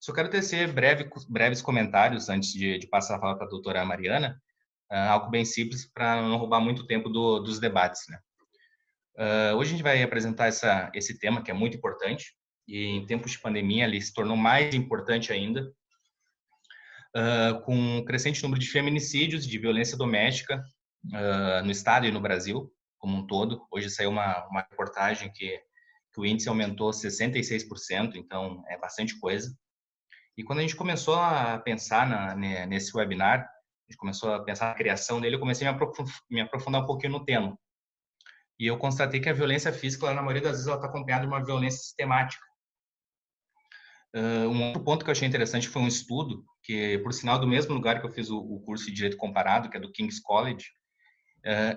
Só quero tecer breves comentários antes de passar a fala para a doutora Mariana, algo bem simples para não roubar muito tempo dos debates, né? Hoje a gente vai apresentar esse tema que é muito importante e em tempos de pandemia ele se tornou mais importante ainda, com um crescente número de feminicídios, de violência doméstica no estado e no Brasil como um todo. Hoje saiu uma reportagem que o índice aumentou 66%, então é bastante coisa. E quando a gente começou a pensar nesse webinar, a gente começou a pensar na criação dele, eu comecei a me aprofundar um pouquinho no tema. E eu constatei que a violência física, na maioria das vezes, ela está acompanhada de uma violência sistemática. Um outro ponto que eu achei interessante foi um estudo, que, por sinal, do mesmo lugar que eu fiz o curso de Direito Comparado, que é do King's College,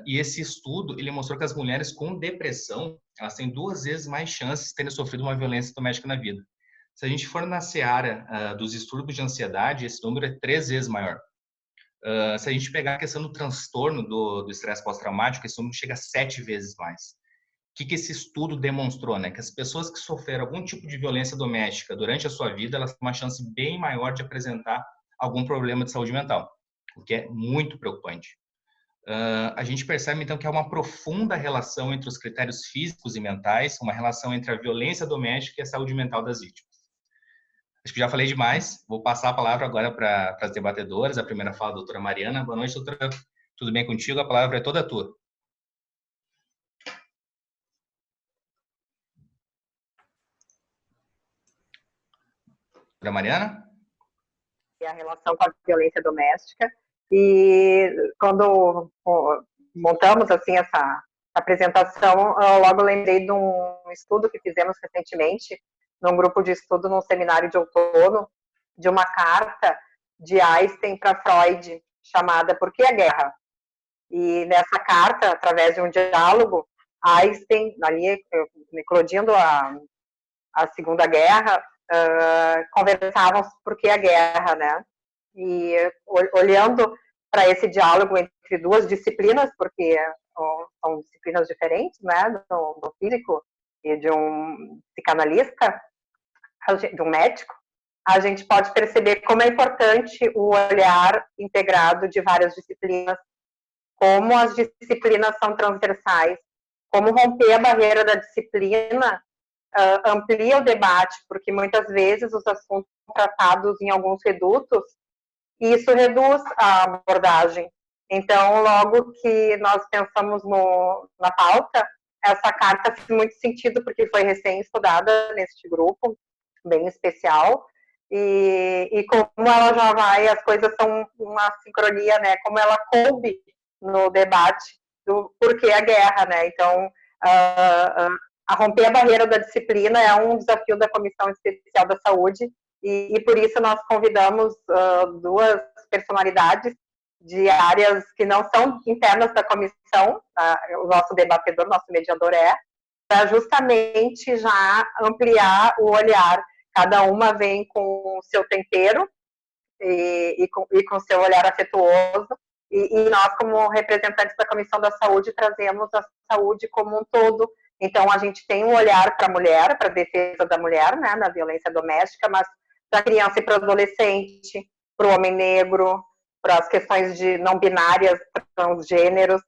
e esse estudo, ele mostrou que as mulheres com depressão, elas têm 2 vezes mais chances de terem sofrido uma violência doméstica na vida. Se a gente for na seara dos distúrbios de ansiedade, esse número é 3 vezes maior. Se a gente pegar a questão do transtorno do estresse pós-traumático, esse número chega a 7 vezes mais. O que esse estudo demonstrou, né? Que as pessoas que sofreram algum tipo de violência doméstica durante a sua vida, elas têm uma chance bem maior de apresentar algum problema de saúde mental, o que é muito preocupante. A gente percebe, então, que há uma profunda relação entre os critérios físicos e mentais, uma relação entre a violência doméstica e a saúde mental das vítimas. Acho que já falei demais, vou passar a palavra agora para as debatedoras. A primeira fala, a doutora Mariana. Boa noite, doutora. Tudo bem contigo? A palavra é toda tua. Doutora Mariana? A relação com a violência doméstica. E quando montamos assim essa apresentação, eu logo lembrei de um estudo que fizemos recentemente, num grupo de estudo, num seminário de outono, de uma carta de Einstein para Freud, chamada Por que a Guerra? E nessa carta, através de um diálogo, Einstein, ali, eclodindo a Segunda Guerra, conversavam por que a guerra, né? E olhando para esse diálogo entre 2 disciplinas, porque são disciplinas diferentes, né, do físico e de um psicanalista, de um médico, a gente pode perceber como é importante o olhar integrado de várias disciplinas, como as disciplinas são transversais, como romper a barreira da disciplina amplia o debate, porque muitas vezes os assuntos são tratados em alguns redutos, e isso reduz a abordagem. Então, logo que nós pensamos na pauta, essa carta fez muito sentido, porque foi recém-estudada neste grupo, bem especial, e como ela já vai, as coisas são uma sincronia, né, como ela coube no debate do porquê a guerra, né, então, a romper a barreira da disciplina é um desafio da Comissão Especial da Saúde, e por isso nós convidamos 2 personalidades de áreas que não são internas da comissão, o nosso debatedor, nosso mediador para justamente já ampliar o olhar. Cada uma vem com o seu tempero e com o seu olhar afetuoso, e nós, como representantes da Comissão da Saúde, trazemos a saúde como um todo. Então, a gente tem um olhar para a mulher, para a defesa da mulher, né, na violência doméstica, mas para a criança e para o adolescente, para o homem negro, para as questões de não binárias, transgêneros,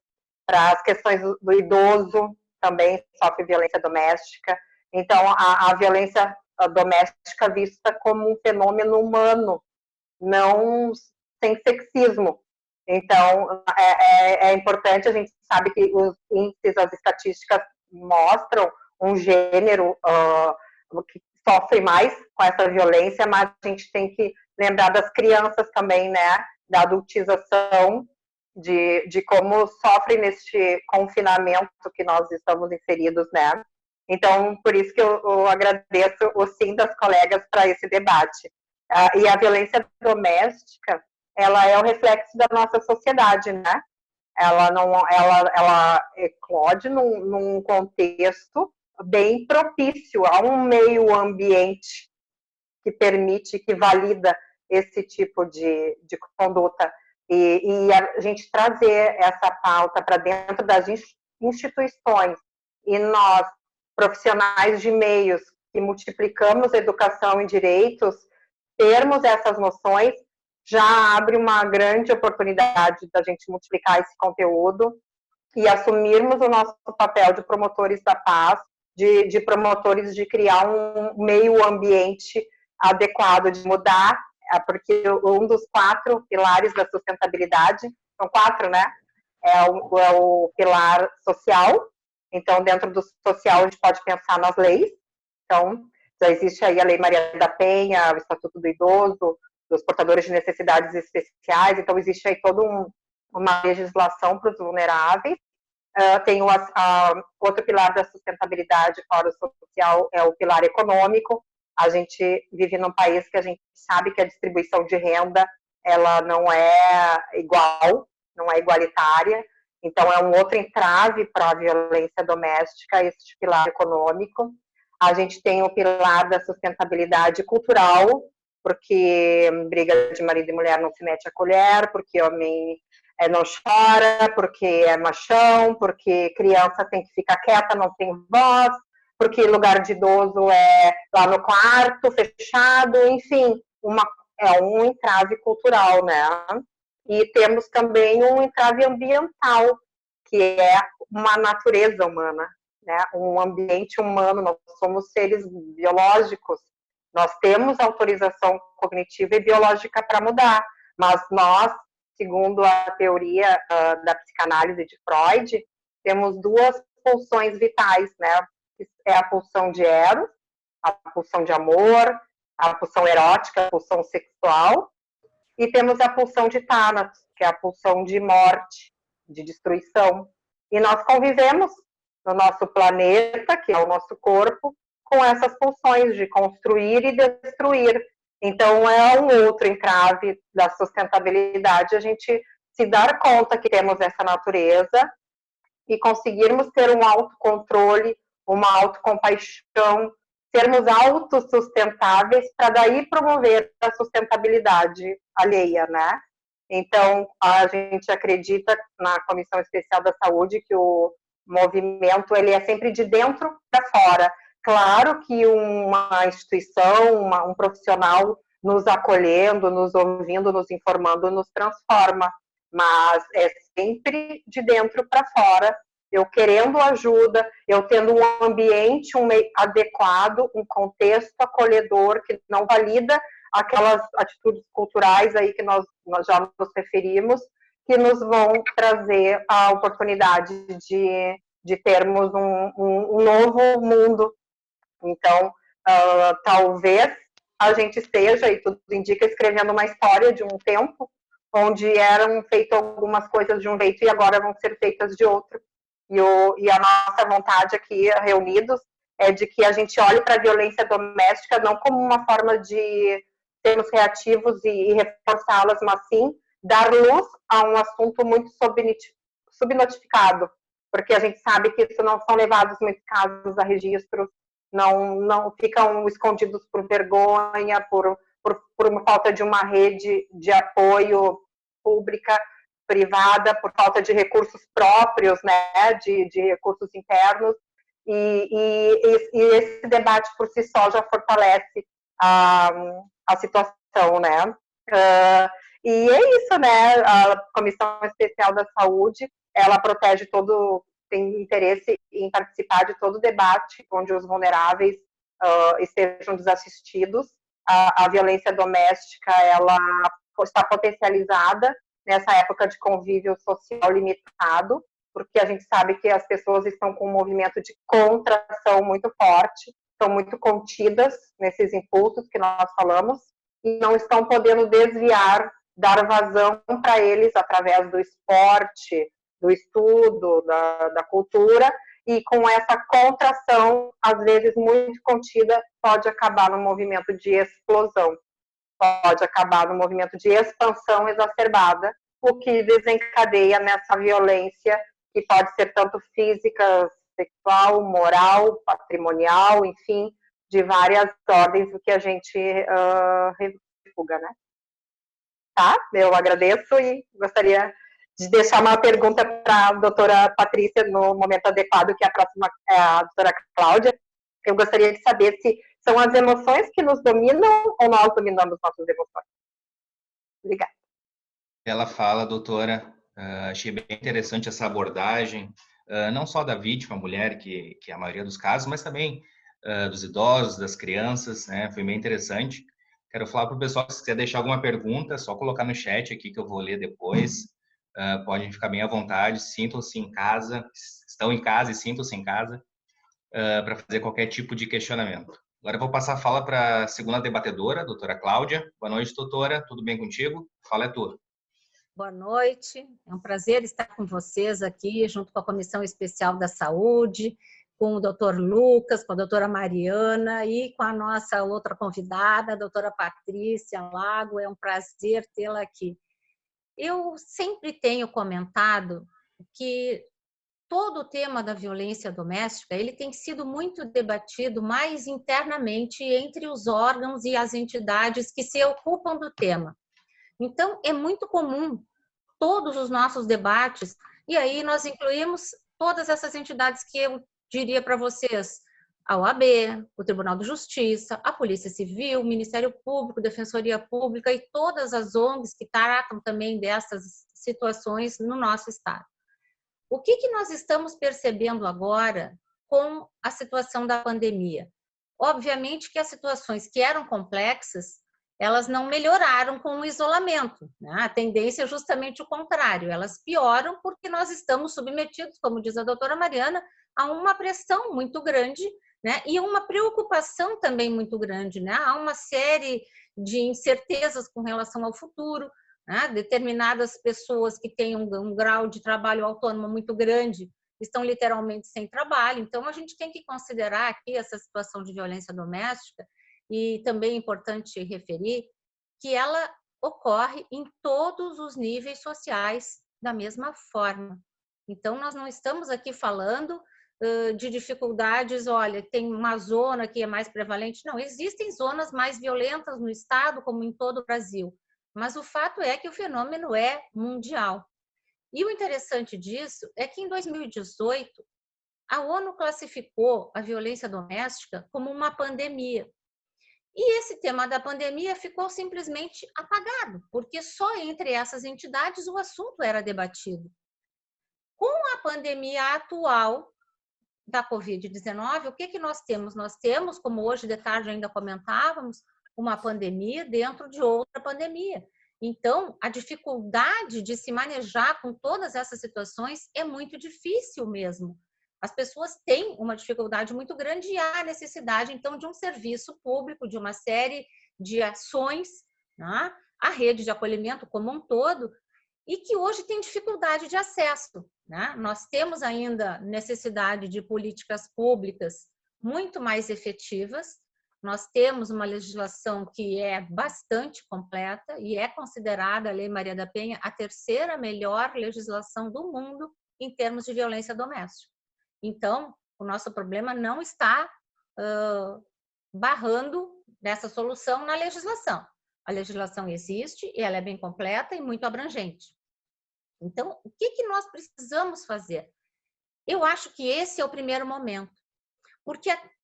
para as questões do idoso, também sofre violência doméstica. Então, a violência doméstica vista como um fenômeno humano, não sem sexismo. Então, é importante, a gente sabe que os índices, as estatísticas mostram um gênero que sofre mais com essa violência, mas a gente tem que lembrar das crianças também, né, da adultização, de como sofrem neste confinamento que nós estamos inseridos, né. Então, por isso que eu agradeço o sim das colegas para esse debate. E a violência doméstica, ela é o reflexo da nossa sociedade, né? Ela eclode num contexto bem propício a um meio ambiente que permite, que valida esse tipo de conduta. E a gente trazer essa pauta para dentro das instituições, e nós, profissionais de meios, que multiplicamos educação e direitos, termos essas noções já abre uma grande oportunidade da gente multiplicar esse conteúdo e assumirmos o nosso papel de promotores da paz, de promotores de criar um meio ambiente adequado, de mudar, porque um dos 4 pilares da sustentabilidade, são 4, né? É o pilar social. Então, dentro do social, a gente pode pensar nas leis. Então, já existe aí a Lei Maria da Penha, o Estatuto do Idoso, dos portadores de necessidades especiais. Então, existe aí toda uma legislação para os vulneráveis. Tem outro pilar da sustentabilidade fora o social, é o pilar econômico. A gente vive num país que a gente sabe que a distribuição de renda ela não é igual, não é igualitária. Então, é um outro entrave para a violência doméstica, esse pilar econômico. A gente tem o pilar da sustentabilidade cultural, porque briga de marido e mulher não se mete a colher, porque homem não chora, porque é machão, porque criança tem que ficar quieta, não tem voz, porque lugar de idoso é lá no quarto, fechado, enfim, é um entrave cultural, né? E temos também um entrave ambiental, que é uma natureza humana, né? Um ambiente humano, nós somos seres biológicos, nós temos autorização cognitiva e biológica para mudar, mas nós, segundo a teoria da psicanálise de Freud, temos 2 pulsões vitais, né? É a pulsão de Eros, a pulsão de amor, a pulsão erótica, a pulsão sexual, e temos a pulsão de Thanatos, que é a pulsão de morte, de destruição. E nós convivemos no nosso planeta, que é o nosso corpo, com essas pulsões de construir e destruir. Então, é um outro entrave da sustentabilidade, a gente se dar conta que temos essa natureza e conseguirmos ter um autocontrole, uma autocompaixão, sermos autossustentáveis para daí promover a sustentabilidade alheia, né? Então, a gente acredita na Comissão Especial da Saúde que o movimento ele é sempre de dentro para fora. Claro que uma instituição, um profissional nos acolhendo, nos ouvindo, nos informando, nos transforma, mas é sempre de dentro para fora, eu querendo ajuda, eu tendo um ambiente adequado, um contexto acolhedor que não valida aquelas atitudes culturais aí que nós já nos referimos, que nos vão trazer a oportunidade de termos um novo mundo. Então, talvez a gente esteja, e tudo indica, escrevendo uma história de um tempo onde eram feitas algumas coisas de um jeito e agora vão ser feitas de outro. E a nossa vontade aqui, reunidos, é de que a gente olhe para a violência doméstica não como uma forma de sermos reativos e reforçá-las, mas sim dar luz a um assunto muito subnotificado, porque a gente sabe que isso não são levados muitos casos a registros, não ficam escondidos por vergonha, por uma falta de uma rede de apoio pública, privada, por falta de recursos próprios, né, de recursos internos, e esse debate por si só já fortalece a situação, né. E é isso, né, a Comissão Especial da Saúde, ela protege tem interesse em participar de todo o debate onde os vulneráveis estejam desassistidos. A violência doméstica, ela está potencializada nessa época de convívio social limitado, porque a gente sabe que as pessoas estão com um movimento de contração muito forte, estão muito contidas nesses impulsos que nós falamos, e não estão podendo desviar, dar vazão para eles através do esporte, do estudo, da cultura, e com essa contração, às vezes muito contida, pode acabar no movimento de explosão, pode acabar no movimento de expansão exacerbada, o que desencadeia nessa violência, que pode ser tanto física, sexual, moral, patrimonial, enfim, de várias ordens, o que a gente refuga, né? Tá? Eu agradeço e gostaria de deixar uma pergunta para a doutora Patrícia no momento adequado, que a próxima é a doutora Cláudia. Eu gostaria de saber se São as emoções que nos dominam ou nós dominamos nossas emoções? Obrigada. Ela fala, doutora, achei bem interessante essa abordagem, não só da vítima, a mulher, que é a maioria dos casos, mas também dos idosos, das crianças, né? Foi bem interessante. Quero falar para o pessoal, se quiser deixar alguma pergunta, é só colocar no chat aqui que eu vou ler depois. Podem ficar bem à vontade, sintam-se em casa, estão em casa e sintam-se em casa para fazer qualquer tipo de questionamento. Agora eu vou passar a fala para a segunda debatedora, a doutora Cláudia. Boa noite, doutora, tudo bem contigo? Fala é tua. Boa noite, é um prazer estar com vocês aqui, junto com a Comissão Especial da Saúde, com o doutor Lucas, com a doutora Mariana e com a nossa outra convidada, a doutora Patrícia Lago. É um prazer tê-la aqui. Eu sempre tenho comentado que todo o tema da violência doméstica, ele tem sido muito debatido mais internamente entre os órgãos e as entidades que se ocupam do tema. Então, é muito comum todos os nossos debates, e aí nós incluímos todas essas entidades que eu diria para vocês, a OAB, o Tribunal de Justiça, a Polícia Civil, o Ministério Público, Defensoria Pública e todas as ONGs que tratam também dessas situações no nosso estado. O que nós estamos percebendo agora com a situação da pandemia? Obviamente que as situações que eram complexas, elas não melhoraram com o isolamento, né? A tendência é justamente o contrário, elas pioram porque nós estamos submetidos, como diz a doutora Mariana, a uma pressão muito grande, né? E uma preocupação também muito grande, né? Há uma série de incertezas com relação ao futuro, né? Determinadas pessoas que têm um grau de trabalho autônomo muito grande estão literalmente sem trabalho. Então, a gente tem que considerar aqui essa situação de violência doméstica, e também é importante referir que ela ocorre em todos os níveis sociais da mesma forma. Então, nós não estamos aqui falando de dificuldades, olha, tem uma zona que é mais prevalente. Não, existem zonas mais violentas no estado, como em todo o Brasil. Mas o fato é que o fenômeno é mundial. E o interessante disso é que em 2018, a ONU classificou a violência doméstica como uma pandemia. E esse tema da pandemia ficou simplesmente apagado, porque só entre essas entidades o assunto era debatido. Com a pandemia atual da Covid-19, o que nós temos? Nós temos, como hoje de tarde ainda comentávamos, uma pandemia dentro de outra pandemia. Então, a dificuldade de se manejar com todas essas situações é muito difícil mesmo. As pessoas têm uma dificuldade muito grande e há necessidade, então, de um serviço público, de uma série de ações, né? A rede de acolhimento como um todo, e que hoje tem dificuldade de acesso, né? Nós temos ainda necessidade de políticas públicas muito mais efetivas. Nós temos uma legislação que é bastante completa e é considerada a Lei Maria da Penha a terceira melhor legislação do mundo em termos de violência doméstica. Então, o nosso problema não está barrando dessa solução na legislação. A legislação existe e ela é bem completa e muito abrangente. Então, o que nós precisamos fazer? Eu acho que esse é o primeiro momento,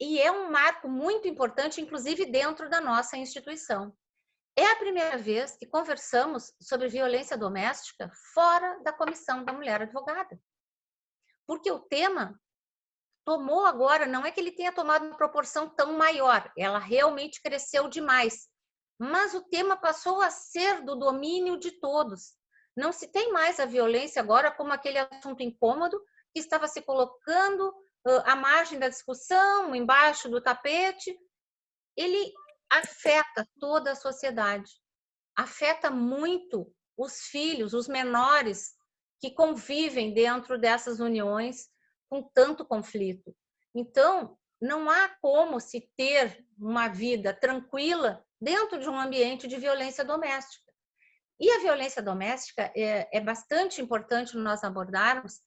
e é um marco muito importante, inclusive dentro da nossa instituição. É a primeira vez que conversamos sobre violência doméstica fora da Comissão da Mulher Advogada. Porque o tema tomou agora, não é que ele tenha tomado uma proporção tão maior, ela realmente cresceu demais, mas o tema passou a ser do domínio de todos. Não se tem mais a violência agora como aquele assunto incômodo que estava se colocando à margem da discussão, embaixo do tapete. Ele afeta toda a sociedade, afeta muito os filhos, os menores que convivem dentro dessas uniões com tanto conflito. Então, não há como se ter uma vida tranquila dentro de um ambiente de violência doméstica. E a violência doméstica é bastante importante nós abordarmos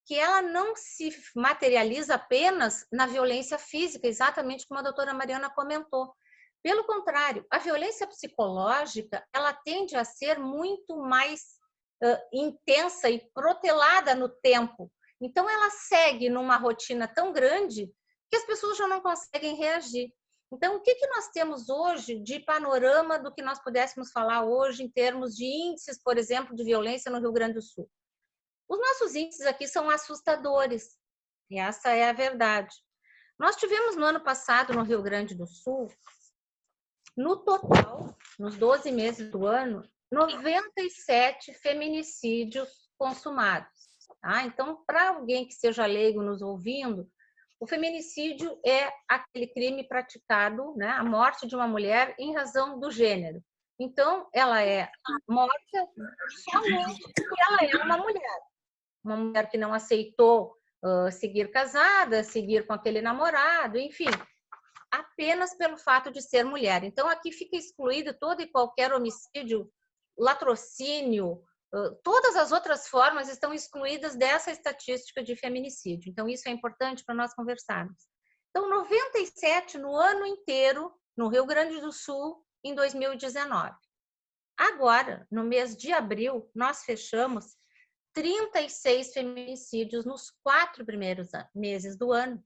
que ela não se materializa apenas na violência física, exatamente como a doutora Mariana comentou. Pelo contrário, a violência psicológica, ela tende a ser muito mais intensa e protelada no tempo. Então, ela segue numa rotina tão grande que as pessoas já não conseguem reagir. Então, o que nós temos hoje de panorama do que nós pudéssemos falar hoje em termos de índices, por exemplo, de violência no Rio Grande do Sul? Os nossos índices aqui são assustadores, e essa é a verdade. Nós tivemos no ano passado, no Rio Grande do Sul, no total, nos 12 meses do ano, 97 feminicídios consumados. Tá? Então, para alguém que seja leigo nos ouvindo, o feminicídio é aquele crime praticado, né, a morte de uma mulher em razão do gênero. Então, ela é morta somente porque ela é uma mulher que não aceitou seguir casada, seguir com aquele namorado, enfim, apenas pelo fato de ser mulher. Então, aqui fica excluído todo e qualquer homicídio, latrocínio, todas as outras formas estão excluídas dessa estatística de feminicídio. Então, isso é importante para nós conversarmos. Então, 97 no ano inteiro, no Rio Grande do Sul, em 2019. Agora, no mês de abril, nós fechamos 36 feminicídios nos 4 primeiros meses do ano.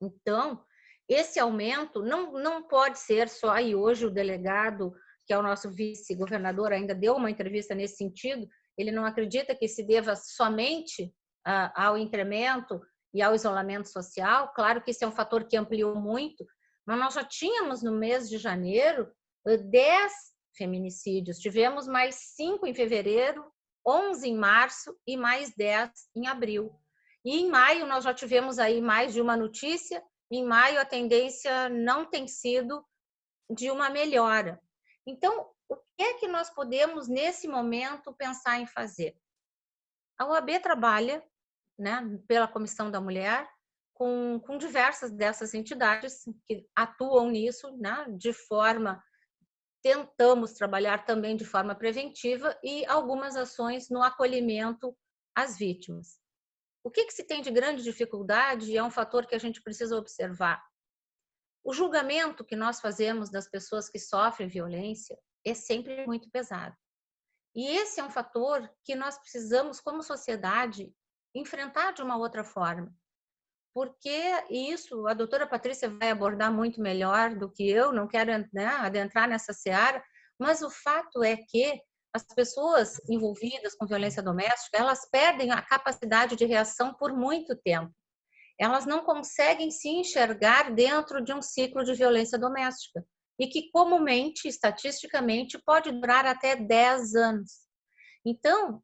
Então, esse aumento não pode ser só, e hoje o delegado, que é o nosso vice-governador, ainda deu uma entrevista nesse sentido, ele não acredita que se deva somente ao incremento e ao isolamento social. Claro que esse é um fator que ampliou muito, mas nós já tínhamos no mês de janeiro 10 feminicídios, tivemos mais 5 em fevereiro, 11 em março e mais 10 em abril. E em maio nós já tivemos aí mais de uma notícia. Em maio a tendência não tem sido de uma melhora. Então, o que é que nós podemos nesse momento pensar em fazer? A OAB trabalha, né, pela Comissão da Mulher com diversas dessas entidades que atuam nisso, né, tentamos trabalhar também de forma preventiva e algumas ações no acolhimento às vítimas. O que se tem de grande dificuldade é um fator que a gente precisa observar. O julgamento que nós fazemos das pessoas que sofrem violência é sempre muito pesado. E esse é um fator que nós precisamos, como sociedade, enfrentar de uma outra forma. Porque isso a doutora Patrícia vai abordar muito melhor do que eu, não quero, né, adentrar nessa seara, mas o fato é que as pessoas envolvidas com violência doméstica, elas perdem a capacidade de reação por muito tempo. Elas não conseguem se enxergar dentro de um ciclo de violência doméstica e que comumente, estatisticamente, pode durar até 10 anos. Então,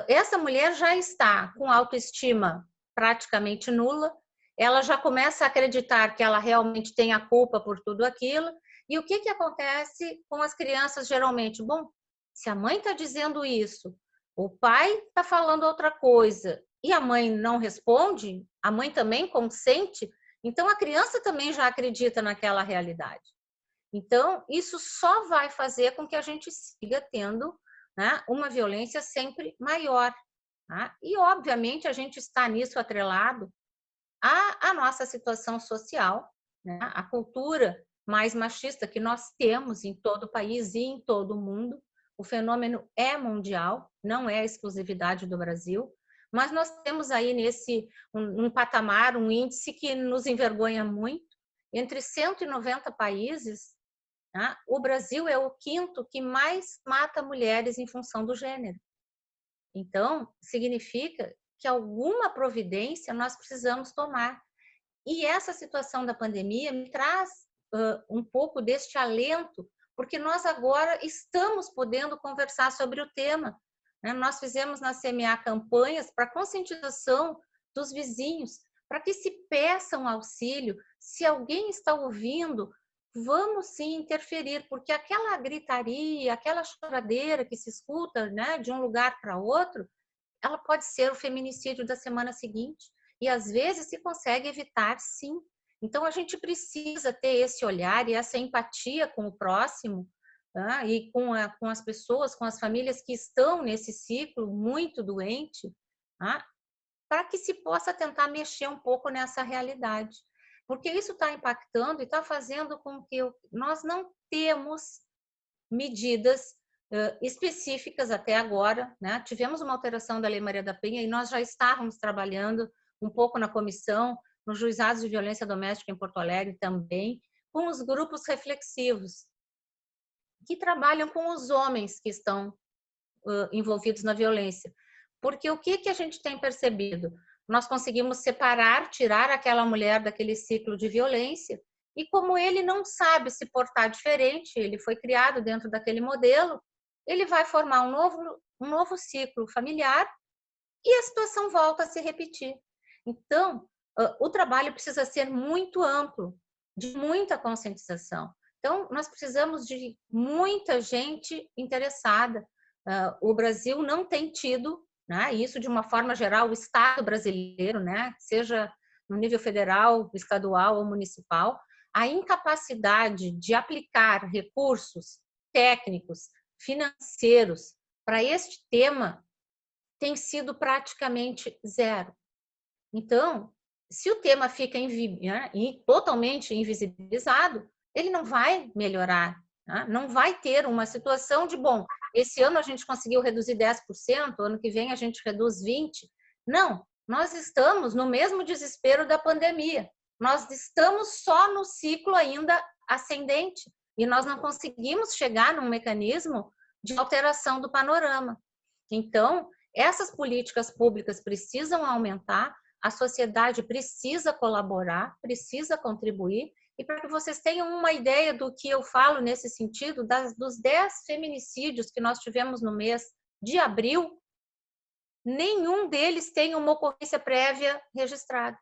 essa mulher já está com autoestima praticamente nula, ela já começa a acreditar que ela realmente tem a culpa por tudo aquilo. E o que acontece com as crianças geralmente? Bom, se a mãe está dizendo isso, o pai está falando outra coisa e a mãe não responde, a mãe também consente, então a criança também já acredita naquela realidade. Então, isso só vai fazer com que a gente siga tendo, né, uma violência sempre maior. Tá? E, obviamente, a gente está nisso atrelado à nossa situação social, né? A cultura mais machista que nós temos em todo o país e em todo o mundo. O fenômeno é mundial, não é exclusividade do Brasil, mas nós temos aí um patamar, um índice que nos envergonha muito. Entre 190 países, né, o Brasil é o 5º que mais mata mulheres em função do gênero. Então, significa que alguma providência nós precisamos tomar. E essa situação da pandemia me traz um pouco deste alento, porque nós agora estamos podendo conversar sobre o tema. Né? Nós fizemos na CMA campanhas para conscientização dos vizinhos, para que se peçam auxílio. Se alguém está ouvindo, vamos sim interferir, porque aquela gritaria, aquela choradeira que se escuta, né, de um lugar para outro, ela pode ser o feminicídio da semana seguinte. E às vezes se consegue evitar, sim. Então a gente precisa ter esse olhar e essa empatia com o próximo, tá? E com as pessoas, com as famílias que estão nesse ciclo muito doente, tá? Para que se possa tentar mexer um pouco nessa realidade. Porque isso está impactando e está fazendo com que nós não temos medidas específicas até agora, né? Tivemos uma alteração da Lei Maria da Penha e nós já estávamos trabalhando um pouco na comissão, nos juizados de violência doméstica em Porto Alegre também, com os grupos reflexivos, que trabalham com os homens que estão envolvidos na violência. Porque o que a gente tem percebido? Nós conseguimos separar, tirar aquela mulher daquele ciclo de violência, e como ele não sabe se portar diferente, ele foi criado dentro daquele modelo, ele vai formar um novo ciclo familiar e a situação volta a se repetir. Então, o trabalho precisa ser muito amplo, de muita conscientização. Então, nós precisamos de muita gente interessada. O Brasil não tem tido, né, isso de uma forma geral, o Estado brasileiro, né, seja no nível federal, estadual ou municipal, a incapacidade de aplicar recursos técnicos, financeiros para este tema tem sido praticamente zero. Então, se o tema fica totalmente invisibilizado, ele não vai melhorar, né? Não vai ter uma situação de, bom, esse ano a gente conseguiu reduzir 10%, ano que vem a gente reduz 20%. Não, nós estamos no mesmo desespero da pandemia. Nós estamos só no ciclo ainda ascendente e nós não conseguimos chegar num mecanismo de alteração do panorama. Então, essas políticas públicas precisam aumentar, a sociedade precisa colaborar, precisa contribuir, e para que vocês tenham uma ideia do que eu falo nesse sentido, dos 10 feminicídios que nós tivemos no mês de abril, nenhum deles tem uma ocorrência prévia registrada.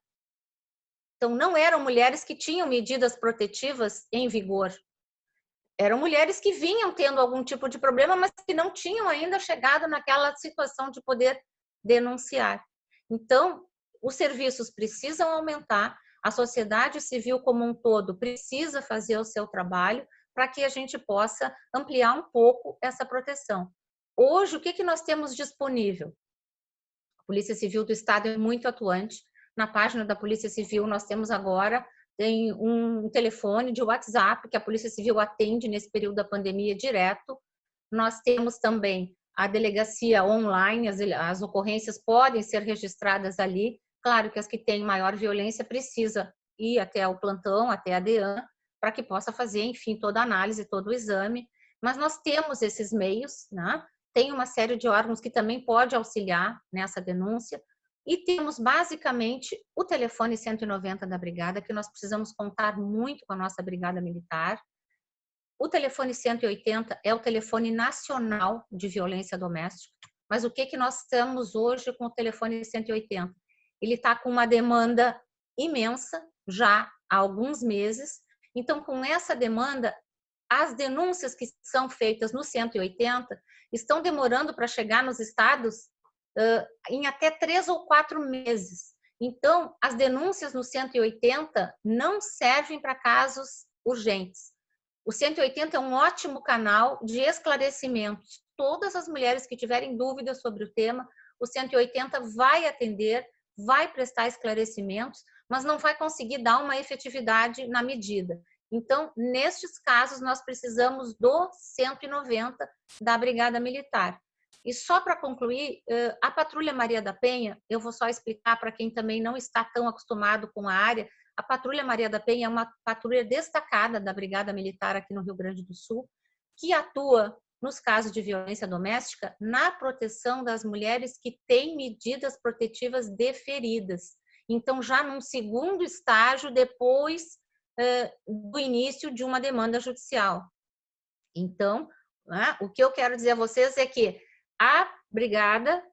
Então, não eram mulheres que tinham medidas protetivas em vigor. Eram mulheres que vinham tendo algum tipo de problema, mas que não tinham ainda chegado naquela situação de poder denunciar. Então, os serviços precisam aumentar, a sociedade civil como um todo precisa fazer o seu trabalho para que a gente possa ampliar um pouco essa proteção. Hoje, o que nós temos disponível? A Polícia Civil do Estado é muito atuante. Na página da Polícia Civil, nós temos agora tem um telefone de WhatsApp que a Polícia Civil atende nesse período da pandemia direto. Nós temos também a delegacia online, as ocorrências podem ser registradas ali. Claro que as que têm maior violência precisa ir até o plantão, até a DEAN, para que possa fazer, enfim, toda a análise, todo o exame. Mas nós temos esses meios, né? Tem uma série de órgãos que também pode auxiliar nessa denúncia. E temos, basicamente, o telefone 190 da Brigada, que nós precisamos contar muito com a nossa Brigada Militar. O telefone 180 é o telefone nacional de violência doméstica. Mas o que nós estamos hoje com o telefone 180? Ele está com uma demanda imensa, já há alguns meses. Então, com essa demanda, as denúncias que são feitas no 180 estão demorando para chegar nos estados em até 3 ou 4 meses. Então, as denúncias no 180 não servem para casos urgentes. O 180 é um ótimo canal de esclarecimento. Todas as mulheres que tiverem dúvidas sobre o tema, o 180 vai atender, vai prestar esclarecimentos, mas não vai conseguir dar uma efetividade na medida. Então, nestes casos, nós precisamos do 190 da Brigada Militar. E só para concluir, a Patrulha Maria da Penha, eu vou só explicar para quem também não está tão acostumado com a área, a Patrulha Maria da Penha é uma patrulha destacada da Brigada Militar aqui no Rio Grande do Sul, que atua nos casos de violência doméstica na proteção das mulheres que têm medidas protetivas deferidas. Então, já num segundo estágio, depois do início de uma demanda judicial. Então, o que eu quero dizer a vocês é que a Brigada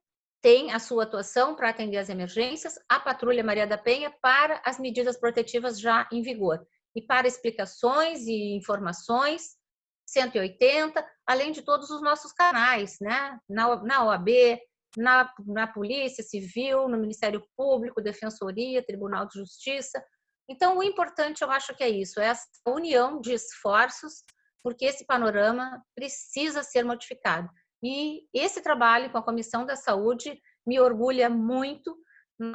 tem a sua atuação para atender as emergências, a Patrulha Maria da Penha para as medidas protetivas já em vigor. E para explicações e informações, 180, além de todos os nossos canais, né? Na OAB, na Polícia Civil, no Ministério Público, Defensoria, Tribunal de Justiça. Então, o importante, eu acho que é isso, é essa união de esforços, porque esse panorama precisa ser modificado. E esse trabalho com a Comissão da Saúde me orgulha muito.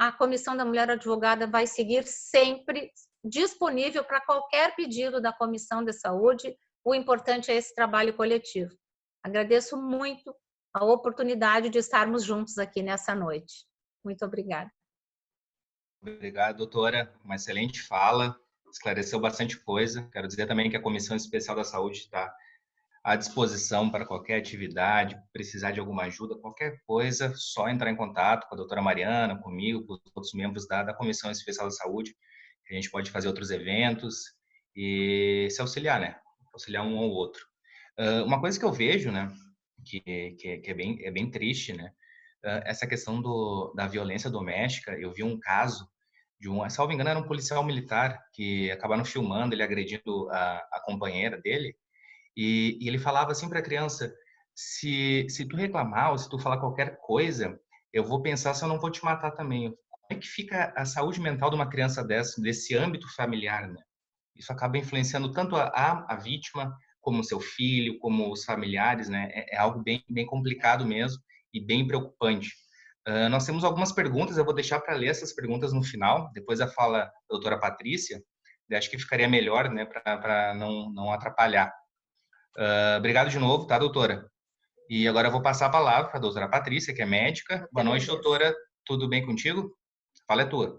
A Comissão da Mulher Advogada vai seguir sempre disponível para qualquer pedido da Comissão da Saúde. O importante é esse trabalho coletivo. Agradeço muito a oportunidade de estarmos juntos aqui nessa noite. Muito obrigada. Obrigado, doutora. Uma excelente fala. esclareceu bastante coisa. Quero dizer também que a Comissão Especial da Saúde está à disposição para qualquer atividade, precisar de alguma ajuda, qualquer coisa, só entrar em contato com a doutora Mariana, comigo, com os outros membros da Comissão Especial da Saúde, que a gente pode fazer outros eventos e se auxiliar, né? Auxiliar um ao outro. Uma coisa que eu vejo, né, que é bem triste, né? Essa questão da violência doméstica. Eu vi um caso de salvo engano, era um policial militar que acabaram filmando ele agredindo a companheira dele. E ele falava assim para a criança: se tu reclamar ou se tu falar qualquer coisa, eu vou pensar se eu não vou te matar também. Como é que fica a saúde mental de uma criança desse âmbito familiar, né? Isso acaba influenciando tanto a vítima, como o seu filho, como os familiares, né? É algo bem complicado mesmo e bem preocupante. Nós temos algumas perguntas, eu vou deixar para ler essas perguntas no final, depois da fala da doutora Patrícia. Eu acho que ficaria melhor, né, para não atrapalhar. Obrigado de novo, tá, doutora? E agora eu vou passar a palavra para a doutora Patrícia, que é médica. Boa noite, doutora. Tudo bem contigo? A fala é tua.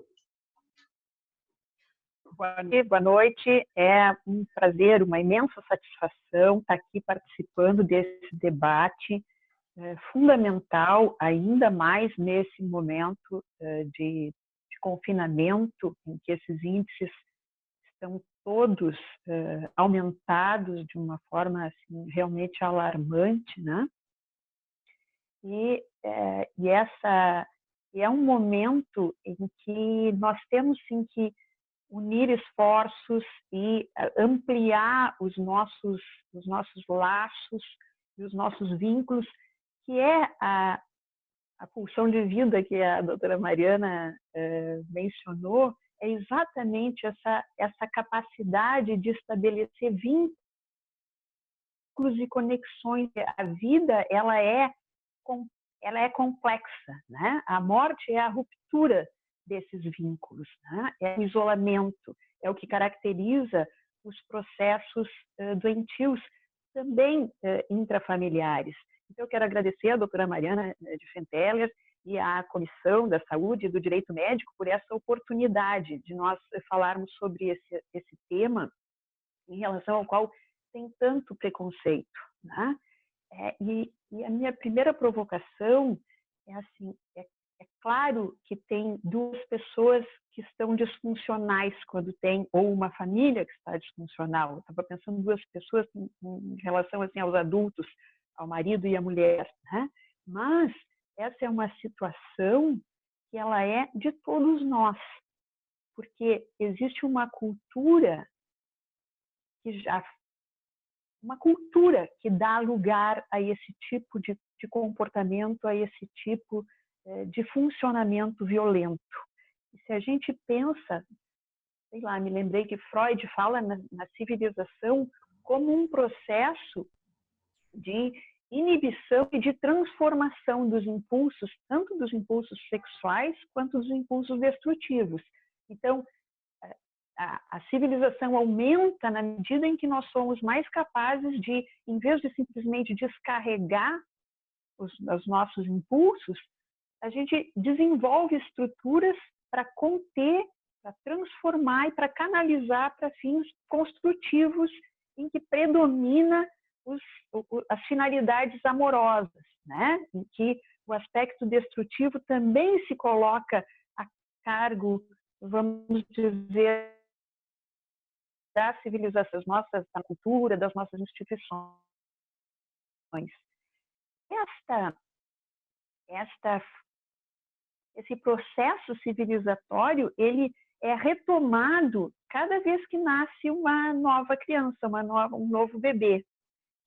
Boa noite. É um prazer, uma imensa satisfação estar aqui participando desse debate fundamental, ainda mais nesse momento de confinamento, em que esses índices estão todos aumentados de uma forma assim, realmente alarmante, né? E é um momento em que nós temos sim que unir esforços e ampliar os nossos laços e os nossos vínculos, que é a pulsão de vida que a doutora Mariana mencionou, é exatamente essa capacidade de estabelecer vínculos e conexões. A vida, ela é complexa, né? A morte é a ruptura desses vínculos, né? É o isolamento, é o que caracteriza os processos doentios, também intrafamiliares. Então, eu quero agradecer à doutora Mariana de Fenteler e à Comissão da Saúde e do Direito Médico por essa oportunidade de nós falarmos sobre esse tema, em relação ao qual tem tanto preconceito, né? E a minha primeira provocação é assim, é claro que tem duas pessoas que estão disfuncionais quando tem, ou uma família que está disfuncional. Eu estava pensando em duas pessoas em relação assim, aos adultos, ao marido e à mulher, né? Mas essa é uma situação que ela é de todos nós, porque existe uma cultura que dá lugar a esse tipo de comportamento, a esse tipo de funcionamento violento. E se a gente pensa, sei lá, me lembrei que Freud fala na civilização como um processo de inibição e de transformação dos impulsos, tanto dos impulsos sexuais quanto dos impulsos destrutivos. Então, a civilização aumenta na medida em que nós somos mais capazes de, em vez de simplesmente descarregar os nossos impulsos, a gente desenvolve estruturas para conter, para transformar e para canalizar para fins construtivos em que predomina as finalidades amorosas, né? Em que o aspecto destrutivo também se coloca a cargo, vamos dizer, da civilização, da cultura, das nossas instituições. Esse processo civilizatório, ele é retomado cada vez que nasce uma nova criança, um novo bebê.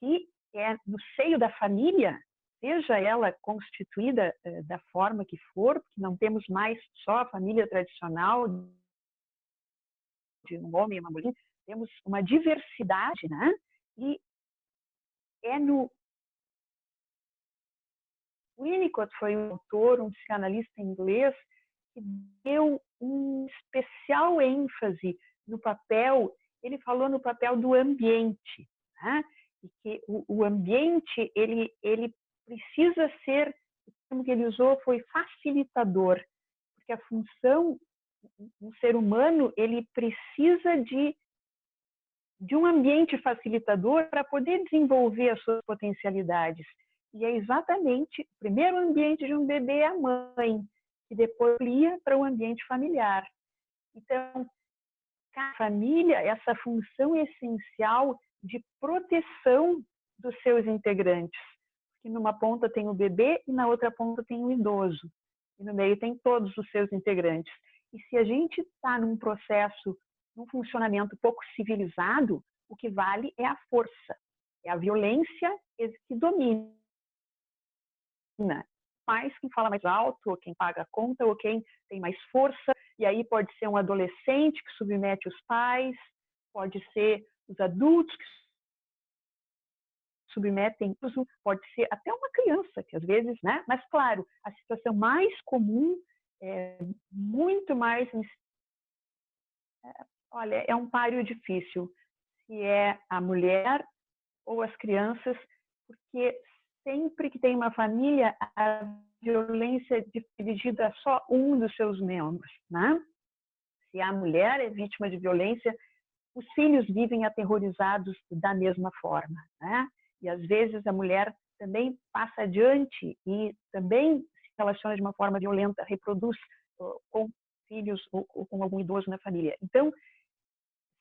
E é no seio da família, seja ela constituída da forma que for, porque não temos mais só a família tradicional de um homem e uma mulher, temos uma diversidade, né? E é no Winnicott foi um autor, um psicanalista inglês, que deu um especial ênfase no papel, ele falou no papel do ambiente, né? E que o ambiente, ele precisa ser, o termo que ele usou foi facilitador, porque a função um ser humano ele precisa de um ambiente facilitador para poder desenvolver as suas potencialidades. E é exatamente o primeiro ambiente de um bebê é a mãe, que depois amplia para o ambiente familiar. Então, a família, essa função essencial de proteção dos seus integrantes, que numa ponta tem o bebê e na outra ponta tem o idoso, e no meio tem todos os seus integrantes. E se a gente está num processo, num funcionamento pouco civilizado, o que vale é a força, é a violência que domina. Mais quem fala mais alto, ou quem paga a conta, ou quem tem mais força, e aí pode ser um adolescente que submete os pais, pode ser os adultos que submetem, pode ser até uma criança, que às vezes, né? Mas claro, a situação mais comum é muito mais, olha, é um páreo difícil, se é a mulher ou as crianças, porque sempre que tem uma família, a violência é dividida a só um dos seus membros, né? Se a mulher é vítima de violência, os filhos vivem aterrorizados da mesma forma, né? E às vezes a mulher também passa adiante e também se relaciona de uma forma violenta, reproduz com filhos ou com algum idoso na família. Então,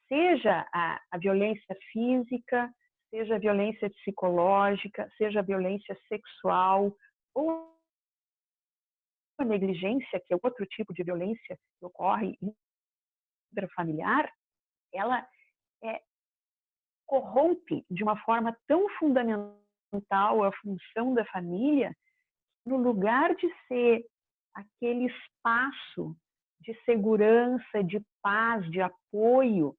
seja a violência física, seja a violência psicológica, seja a violência sexual ou a negligência, que é outro tipo de violência que ocorre intrafamiliar, ela corrompe de uma forma tão fundamental a função da família, no lugar de ser aquele espaço de segurança, de paz, de apoio,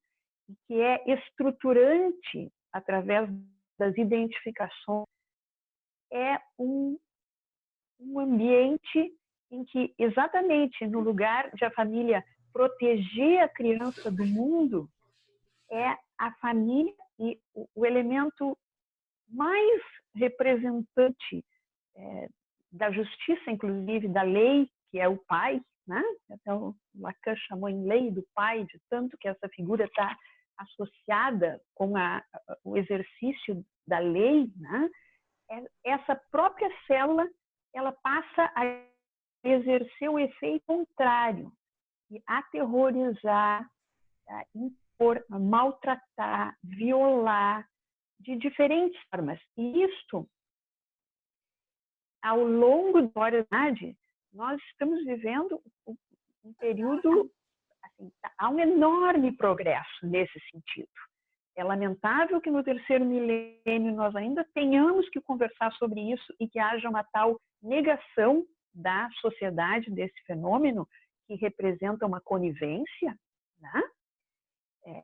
que é estruturante através das identificações, é um ambiente em que, exatamente no lugar de a família proteger a criança do mundo, é a família e o elemento mais representante da justiça, inclusive da lei, que é o pai, né? Então, Lacan chamou em lei do pai, de tanto que essa figura está associada com o exercício da lei, né? Essa própria célula, ela passa a exercer o efeito contrário, e aterrorizar, impor, maltratar, violar, de diferentes formas. E isto, ao longo da humanidade, nós estamos vivendo um período, assim, há um enorme progresso nesse sentido. É lamentável que no terceiro milênio nós ainda tenhamos que conversar sobre isso e que haja uma tal negação da sociedade desse fenômeno que representa uma conivência, né?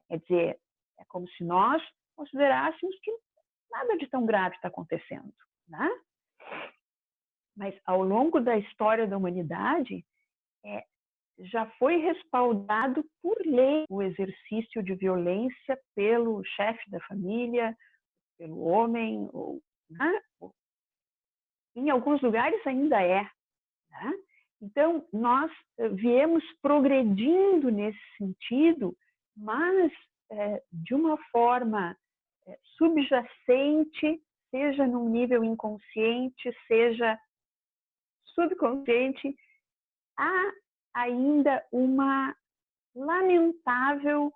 Quer dizer, é como se nós considerássemos que nada de tão grave está acontecendo, né? Mas ao longo da história da humanidade, já foi respaldado por lei o exercício de violência pelo chefe da família, pelo homem, né? Em alguns lugares ainda é. Né? Então, nós viemos progredindo nesse sentido, mas de uma forma subjacente, seja num nível inconsciente, seja subconsciente, há ainda uma lamentável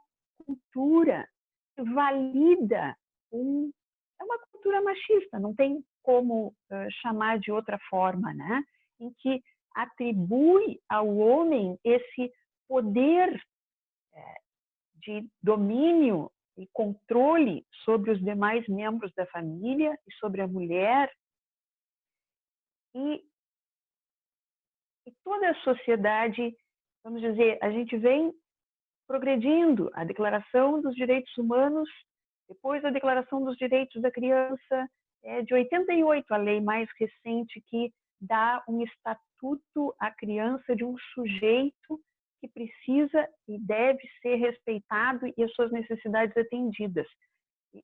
cultura que valida é uma cultura machista, não tem como chamar de outra forma, né? Em que atribui ao homem esse poder de domínio e controle sobre os demais membros da família e sobre a mulher. E toda a sociedade, vamos dizer, a gente vem progredindo. A Declaração dos Direitos Humanos, depois a Declaração dos Direitos da Criança, de 88, a lei mais recente que dá um estatuto à criança de um sujeito que precisa e deve ser respeitado e as suas necessidades atendidas. E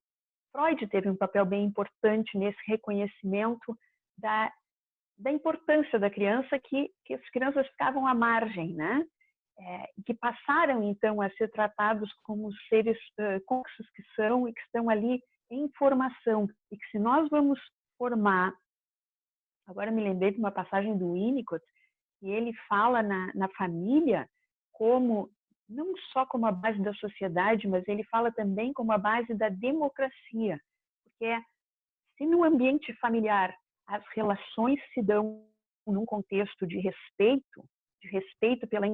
Freud teve um papel bem importante nesse reconhecimento da importância da criança, que as crianças ficavam à margem, né? que passaram, então, a ser tratados como seres complexos que são e que estão ali em formação. E que se nós vamos formar... Agora me lembrei de uma passagem do Winnicott, e ele fala na família como, não só como a base da sociedade, mas ele fala também como a base da democracia. Porque se no ambiente familiar as relações se dão num contexto de respeito pela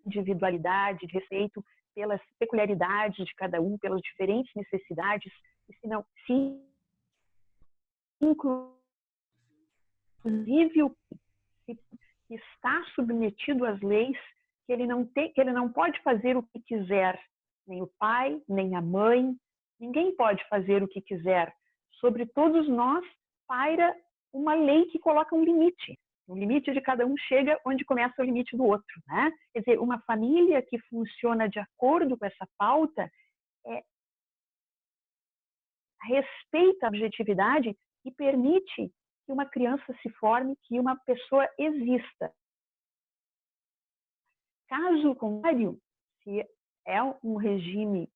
individualidade, de respeito pelas peculiaridades de cada um, pelas diferentes necessidades, e se não, se inclusive o que está submetido às leis, que ele não pode fazer o que quiser, nem o pai, nem a mãe, ninguém pode fazer o que quiser. Sobre todos nós paira uma lei que coloca um limite. O limite de cada um chega onde começa o limite do outro, né? Quer dizer, uma família que funciona de acordo com essa pauta respeita a objetividade e permite que uma criança se forme, que uma pessoa exista. Caso contrário, se é um regime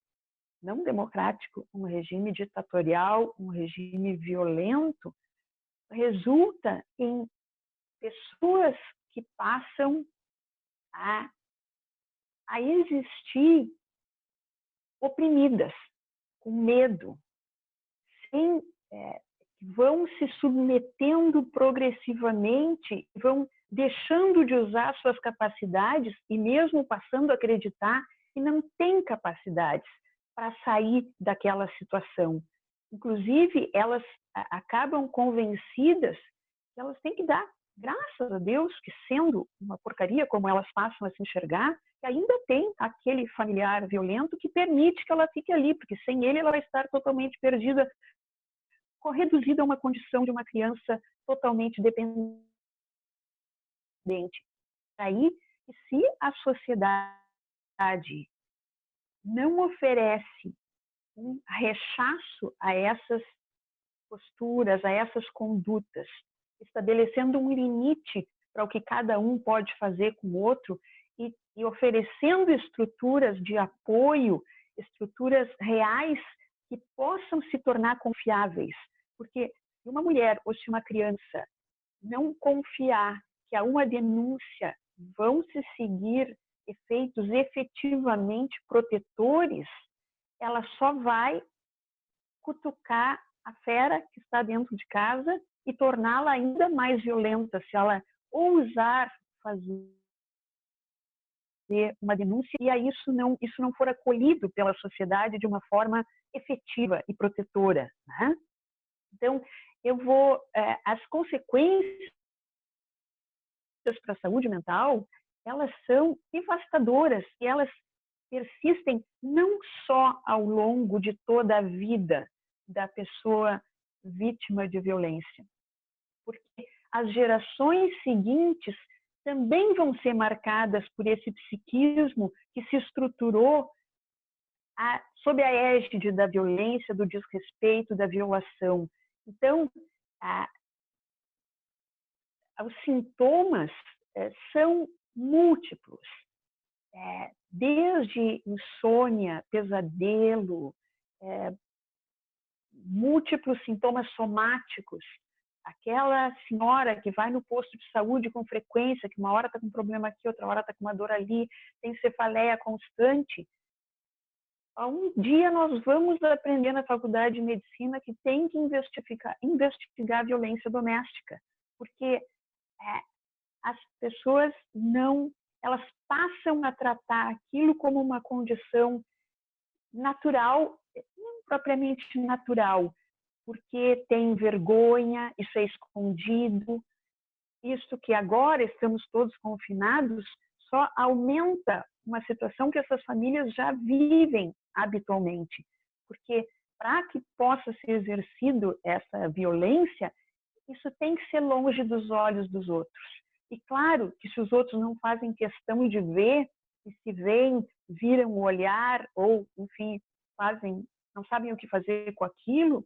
não democrático, um regime ditatorial, um regime violento, resulta em pessoas que passam a existir oprimidas, com medo, vão se submetendo progressivamente, vão deixando de usar suas capacidades e mesmo passando a acreditar que não têm capacidades para sair daquela situação. Inclusive, elas acabam convencidas que elas têm que dar graças a Deus que, sendo uma porcaria como elas passam a se enxergar, que ainda tem aquele familiar violento que permite que ela fique ali, porque sem ele ela vai estar totalmente perdida, reduzida a uma condição de uma criança totalmente dependente. Aí, se a sociedade não oferece um rechaço a essas posturas, a essas condutas, estabelecendo um limite para o que cada um pode fazer com o outro e oferecendo estruturas de apoio, estruturas reais que possam se tornar confiáveis. Porque se uma mulher ou se uma criança não confiar que a uma denúncia vão se seguir efeitos efetivamente protetores, ela só vai cutucar a fera que está dentro de casa e torná-la ainda mais violenta, se ela ousar fazer uma denúncia e aí isso não for acolhido pela sociedade de uma forma efetiva e protetora, né? Então, as consequências para a saúde mental, elas são devastadoras e elas persistem não só ao longo de toda a vida da pessoa vítima de violência, porque as gerações seguintes também vão ser marcadas por esse psiquismo que se estruturou sob a égide da violência, do desrespeito, da violação. Então, os sintomas são múltiplos, desde insônia, pesadelo, múltiplos sintomas somáticos. Aquela senhora que vai no posto de saúde com frequência, que uma hora está com um problema aqui, outra hora está com uma dor ali, tem cefaleia constante. Um dia nós vamos aprender na faculdade de medicina que tem que investigar a violência doméstica, porque as pessoas elas passam a tratar aquilo como uma condição natural, não propriamente natural, porque tem vergonha, isso é escondido. Isto que agora estamos todos confinados só aumenta uma situação que essas famílias já vivem habitualmente, porque para que possa ser exercido essa violência, isso tem que ser longe dos olhos dos outros. E claro que se os outros não fazem questão de ver, e se veem, viram o olhar, ou, enfim, não sabem o que fazer com aquilo,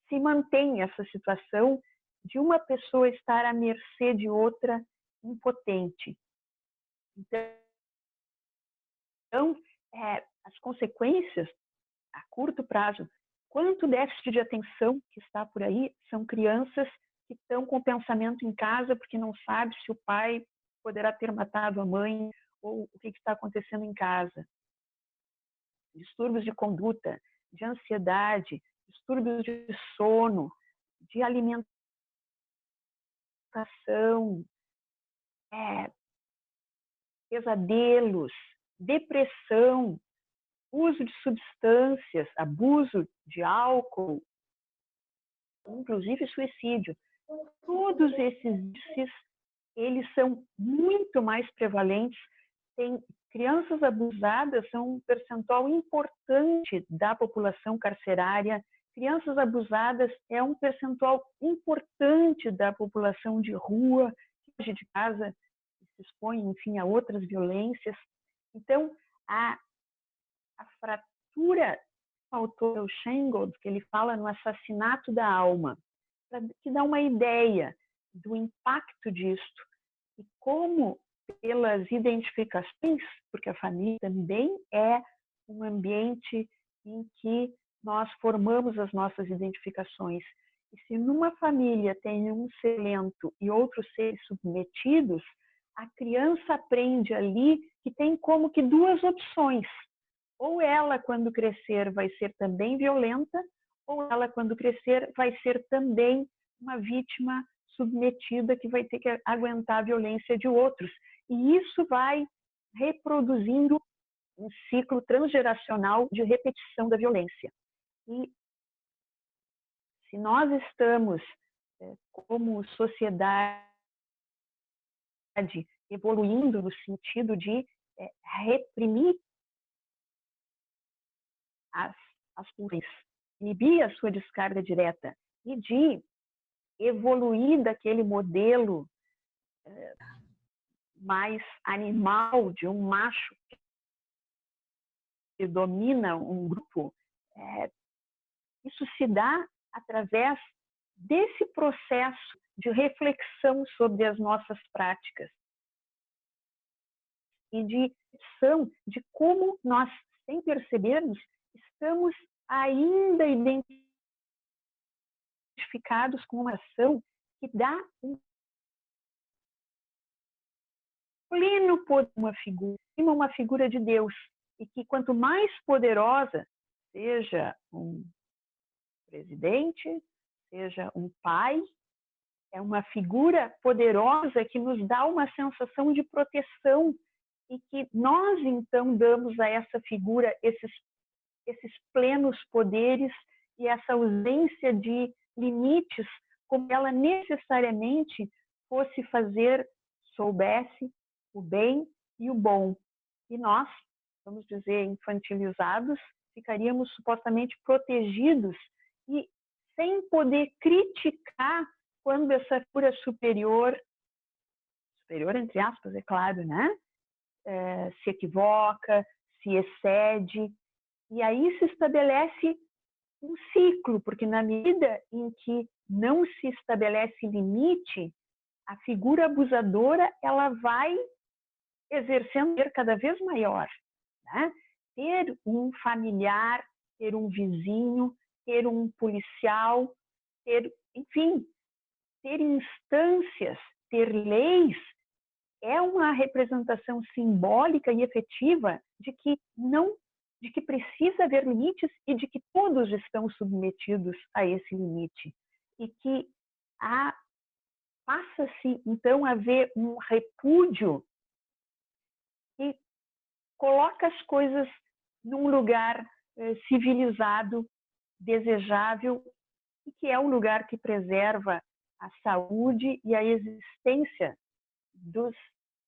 se mantém essa situação de uma pessoa estar à mercê de outra impotente. Então, as consequências a curto prazo, quanto déficit de atenção que está por aí, são crianças que estão com o pensamento em casa porque não sabe se o pai poderá ter matado a mãe ou o que está acontecendo em casa. Distúrbios de conduta, de ansiedade, distúrbios de sono, de alimentação, pesadelos, depressão, uso de substâncias, abuso de álcool, inclusive suicídio. Todos esses índices, eles são muito mais prevalentes. Tem crianças abusadas, são um percentual importante da população carcerária. Crianças abusadas é um percentual importante da população de rua, de casa, que se expõe, enfim, a outras violências. Então, a fratura, o autor Shengold, que ele fala no assassinato da alma, que dá uma ideia do impacto disto e como, pelas identificações, porque a família também é um ambiente em que nós formamos as nossas identificações. E se numa família tem um ser lento e outros seres submetidos, a criança aprende ali que tem como que duas opções. Ou ela, quando crescer, vai ser também violenta, ou ela, quando crescer, vai ser também uma vítima submetida que vai ter que aguentar a violência de outros. E isso vai reproduzindo um ciclo transgeracional de repetição da violência. E se nós estamos, como sociedade, evoluindo no sentido de reprimir as pulsões, inibir a sua descarga direta e de evoluir daquele modelo mais animal de um macho que domina um grupo, isso se dá através desse processo de reflexão sobre as nossas práticas e de ação de como nós, sem percebermos, estamos ainda identificados com uma ação que dá um pleno poder, uma figura de Deus, e que quanto mais poderosa, seja um presidente, seja um pai, é uma figura poderosa que nos dá uma sensação de proteção e que nós, então, damos a essa figura esses plenos poderes e essa ausência de limites, como ela necessariamente soubesse o bem e o bom. E nós, vamos dizer, infantilizados, ficaríamos supostamente protegidos e sem poder criticar quando essa figura superior entre aspas, é claro, né? Se equivoca, se excede, e aí se estabelece um ciclo, porque na medida em que não se estabelece limite, a figura abusadora ela vai exercendo um poder cada vez maior, né? Ter um familiar, ter um vizinho, ter um policial, enfim, ter instâncias, ter leis, é uma representação simbólica e efetiva de que precisa haver limites e de que todos estão submetidos a esse limite. E que passa-se, então, a haver um repúdio que coloca as coisas num lugar civilizado, desejável, e que é um lugar que preserva a saúde e a existência dos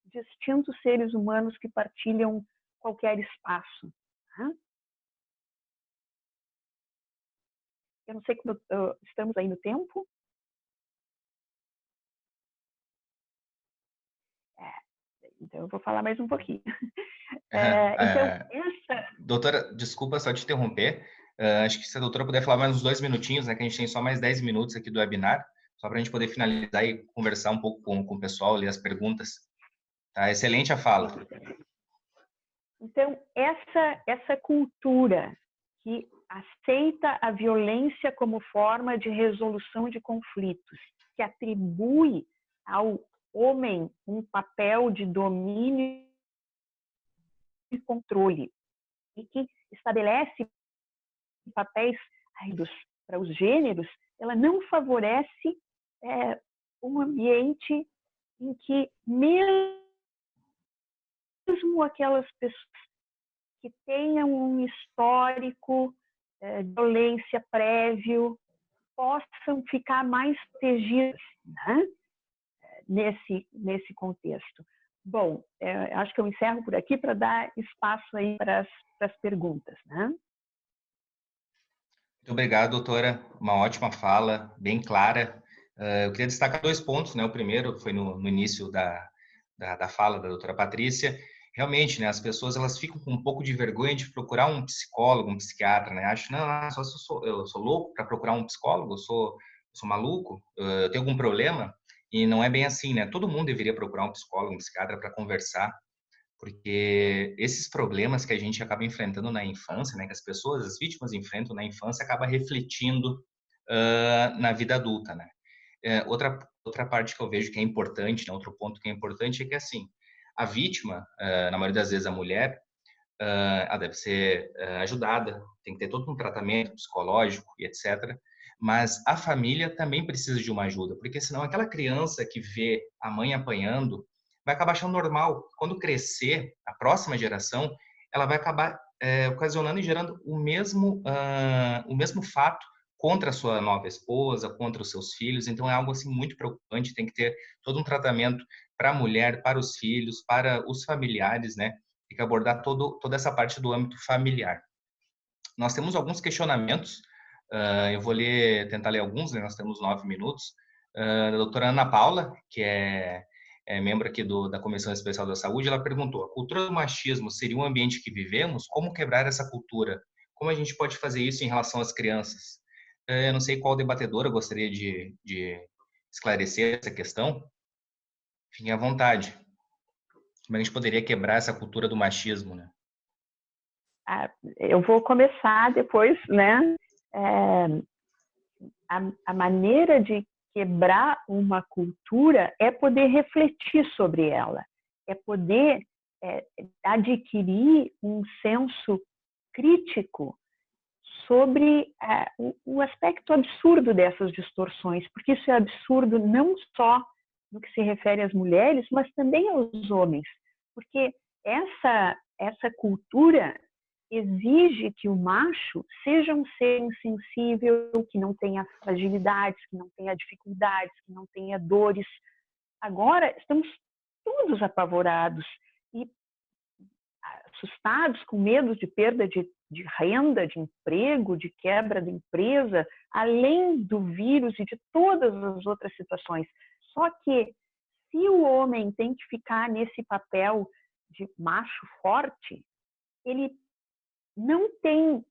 distintos seres humanos que partilham qualquer espaço. Eu não sei como estamos aí no tempo. Então, eu vou falar mais um pouquinho. Doutora, desculpa só te interromper. Acho que se a doutora puder falar mais uns 2 minutinhos, né, que a gente tem só mais 10 minutos aqui do webinar, só para a gente poder finalizar e conversar um pouco com o pessoal, ler as perguntas. Tá excelente a fala. Então, essa cultura que aceita a violência como forma de resolução de conflitos, que atribui ao homem um papel de domínio e controle, e que estabelece papéis para os gêneros, ela não favorece um ambiente em que mesmo aquelas pessoas que tenham um histórico de violência prévio possam ficar mais protegidas, né? nesse contexto. Bom, acho que eu encerro por aqui para dar espaço aí para as perguntas, né? Muito obrigado, doutora. Uma ótima fala, bem clara. Eu queria destacar 2 pontos, né? O primeiro foi no início da fala da doutora Patrícia. Realmente, né, as pessoas elas ficam com um pouco de vergonha de procurar um psicólogo, um psiquiatra, né? Acho, não, só eu sou louco para procurar um psicólogo, eu sou maluco, eu tenho algum problema? E não é bem assim, né? Todo mundo deveria procurar um psicólogo, um psiquiatra para conversar, porque esses problemas que a gente acaba enfrentando na infância, né, que as pessoas, as vítimas enfrentam na infância, acaba refletindo na vida adulta, né? Outra parte que eu vejo que é importante, né, outro ponto que é importante é que, assim, a vítima, na maioria das vezes a mulher, ela deve ser ajudada, tem que ter todo um tratamento psicológico e etc. Mas a família também precisa de uma ajuda, porque senão aquela criança que vê a mãe apanhando vai acabar achando normal. Quando crescer, a próxima geração, ela vai acabar ocasionando e gerando o mesmo fato contra a sua nova esposa, contra os seus filhos. Então é algo assim muito preocupante. Tem que ter todo um tratamento para a mulher, para os filhos, para os familiares, né? Tem que abordar toda essa parte do âmbito familiar. Nós temos alguns questionamentos, eu vou tentar ler alguns, né? Nós temos 9 minutos. Da doutora Ana Paula, que é membro aqui da Comissão Especial da Saúde, ela perguntou: a cultura do machismo seria um ambiente que vivemos? Como quebrar essa cultura? Como a gente pode fazer isso em relação às crianças? Eu não sei qual debatedora gostaria de esclarecer essa questão. Fiquem à vontade. Como a gente poderia quebrar essa cultura do machismo, né? Eu vou começar depois, né? A maneira de quebrar uma cultura é poder refletir sobre ela, é poder adquirir um senso crítico sobre o aspecto absurdo dessas distorções, porque isso é absurdo não só no que se refere às mulheres, mas também aos homens, porque essa cultura exige que o macho seja um ser insensível, que não tenha fragilidades, que não tenha dificuldades, que não tenha dores. Agora, estamos todos apavorados e assustados, com medo de perda de renda, de emprego, de quebra da empresa, além do vírus e de todas as outras situações. Só que, se o homem tem que ficar nesse papel de macho forte, ele não tem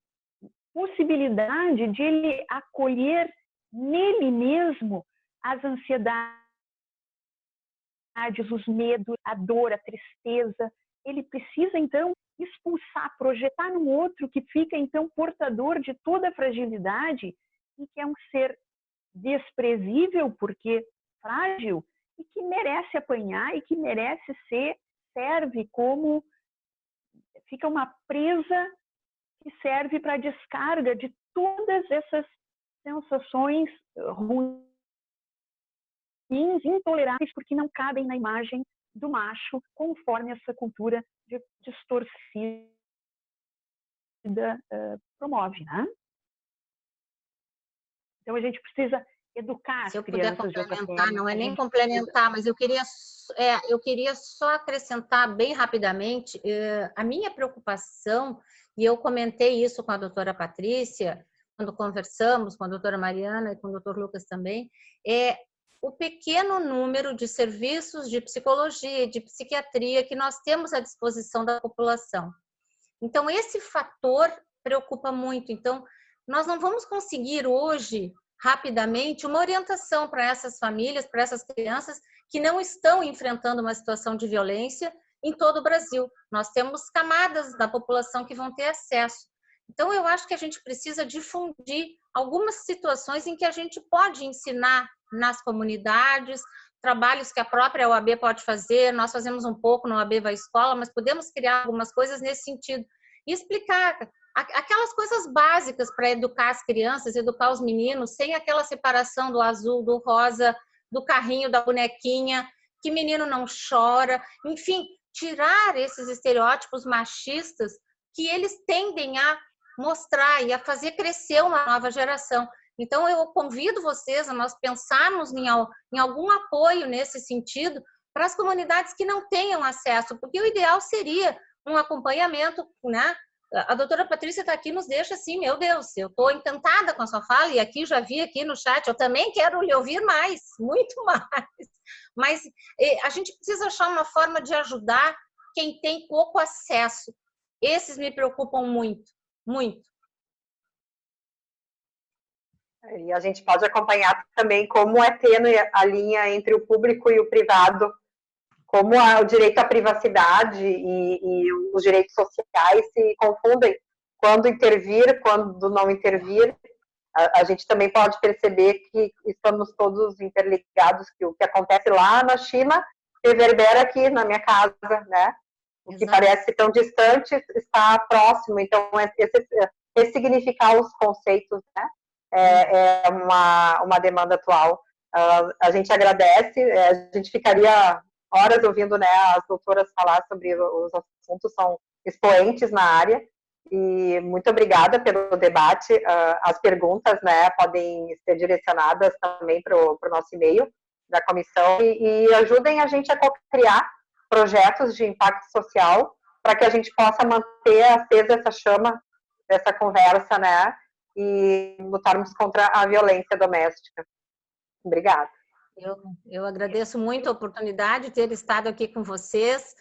possibilidade de ele acolher nele mesmo as ansiedades, os medos, a dor, a tristeza. Ele precisa, então, expulsar, projetar no outro que fica, então, portador de toda a fragilidade e que é um ser desprezível porque frágil e que merece apanhar e que merece serve como, fica uma presa que serve para a descarga de todas essas sensações ruins, intoleráveis, porque não cabem na imagem do macho, conforme essa cultura distorcida promove, né? Então a gente precisa educar Se eu as crianças puder de outra complementar, forma. não é nem complementar, mas eu queria só acrescentar bem rapidamente a minha preocupação, e eu comentei isso com a doutora Patrícia, quando conversamos com a doutora Mariana e com o doutor Lucas também, é o pequeno número de serviços de psicologia e de psiquiatria que nós temos à disposição da população. Então, esse fator preocupa muito. Então, nós não vamos conseguir hoje, rapidamente, uma orientação para essas famílias, para essas crianças que não estão enfrentando uma situação de violência em todo o Brasil. Nós temos camadas da população que vão ter acesso. Então, eu acho que a gente precisa difundir algumas situações em que a gente pode ensinar nas comunidades, trabalhos que a própria OAB pode fazer. Nós fazemos um pouco no OAB Vai Escola, mas podemos criar algumas coisas nesse sentido. E explicar aquelas coisas básicas para educar as crianças, educar os meninos, sem aquela separação do azul, do rosa, do carrinho, da bonequinha, que menino não chora. Enfim, tirar esses estereótipos machistas que eles tendem a mostrar e a fazer crescer uma nova geração. Então, eu convido vocês a nós pensarmos em algum apoio nesse sentido para as comunidades que não tenham acesso, porque o ideal seria um acompanhamento, né? A doutora Patrícia está aqui, nos deixa assim, meu Deus, eu estou encantada com a sua fala, e aqui já vi aqui no chat, eu também quero lhe ouvir mais, muito mais. Mas a gente precisa achar uma forma de ajudar quem tem pouco acesso. Esses me preocupam muito, muito. E a gente pode acompanhar também como é tênue a linha entre o público e o privado, como o direito à privacidade e os direitos sociais se confundem quando intervir, quando não intervir. A gente também pode perceber que estamos todos interligados, que o que acontece lá na China reverbera aqui na minha casa, né? O que parece tão distante está próximo. Então, ressignificar os conceitos, né? É uma demanda atual. A gente agradece, a gente ficaria horas ouvindo, né, as doutoras falar sobre os assuntos, são expoentes na área, e muito obrigada pelo debate. As perguntas, né, podem ser direcionadas também para o nosso e-mail da comissão, e ajudem a gente a criar projetos de impacto social para que a gente possa manter acesa essa chama dessa conversa, né, e lutarmos contra a violência doméstica. Obrigada. Eu agradeço muito a oportunidade de ter estado aqui com vocês.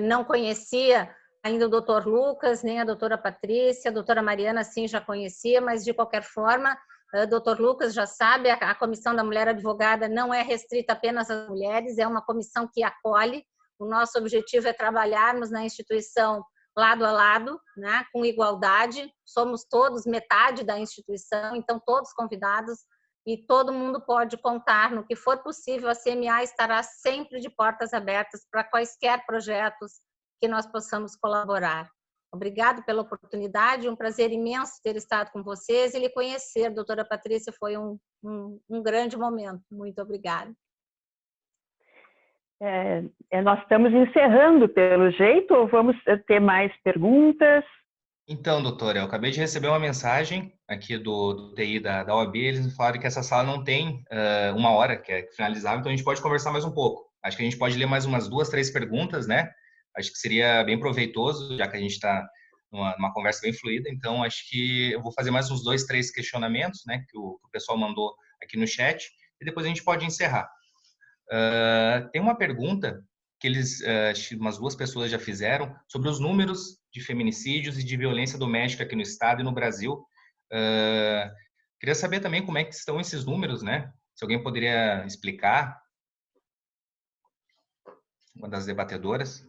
Não conhecia ainda o doutor Lucas, nem a doutora Patrícia, a doutora Mariana sim já conhecia, mas de qualquer forma, doutor Lucas já sabe, a Comissão da Mulher Advogada não é restrita apenas às mulheres, é uma comissão que acolhe. O nosso objetivo é trabalharmos na instituição lado a lado, né, com igualdade. Somos todos metade da instituição, então todos convidados, e todo mundo pode contar no que for possível. A CMA estará sempre de portas abertas para quaisquer projetos que nós possamos colaborar. Obrigado pela oportunidade, um prazer imenso ter estado com vocês e lhe conhecer, doutora Patrícia, foi um grande momento. Muito obrigada. Nós estamos encerrando pelo jeito, ou vamos ter mais perguntas? Então, doutora, eu acabei de receber uma mensagem aqui do TI da OAB, eles me falaram que essa sala não tem 1 hora, que é finalizável, então a gente pode conversar mais um pouco. Acho que a gente pode ler mais umas 2, 3 perguntas, né? Acho que seria bem proveitoso, já que a gente está numa conversa bem fluida, então acho que eu vou fazer mais uns 2, 3 questionamentos, né, que o pessoal mandou aqui no chat, e depois a gente pode encerrar. Tem uma pergunta que umas 2 pessoas já fizeram sobre os números de feminicídios e de violência doméstica aqui no estado e no Brasil. Queria saber também como é que estão esses números, né? Se alguém poderia explicar, uma das debatedoras.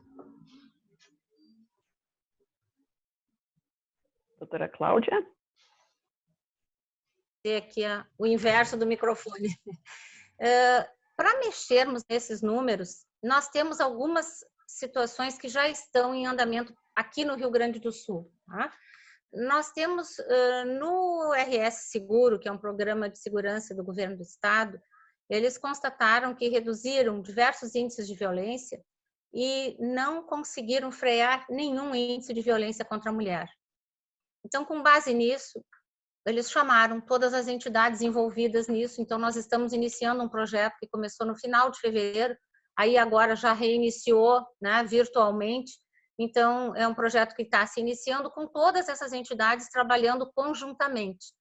Doutora Cláudia? Aqui o inverso do microfone. Para mexermos nesses números, nós temos algumas situações que já estão em andamento aqui no Rio Grande do Sul. Tá? Nós temos no RS Seguro, que é um programa de segurança do governo do estado, eles constataram que reduziram diversos índices de violência e não conseguiram frear nenhum índice de violência contra a mulher. Então, com base nisso, eles chamaram todas as entidades envolvidas nisso. Então, nós estamos iniciando um projeto que começou no final de fevereiro, aí agora já reiniciou, né, virtualmente. Então, é um projeto que está se iniciando com todas essas entidades trabalhando conjuntamente.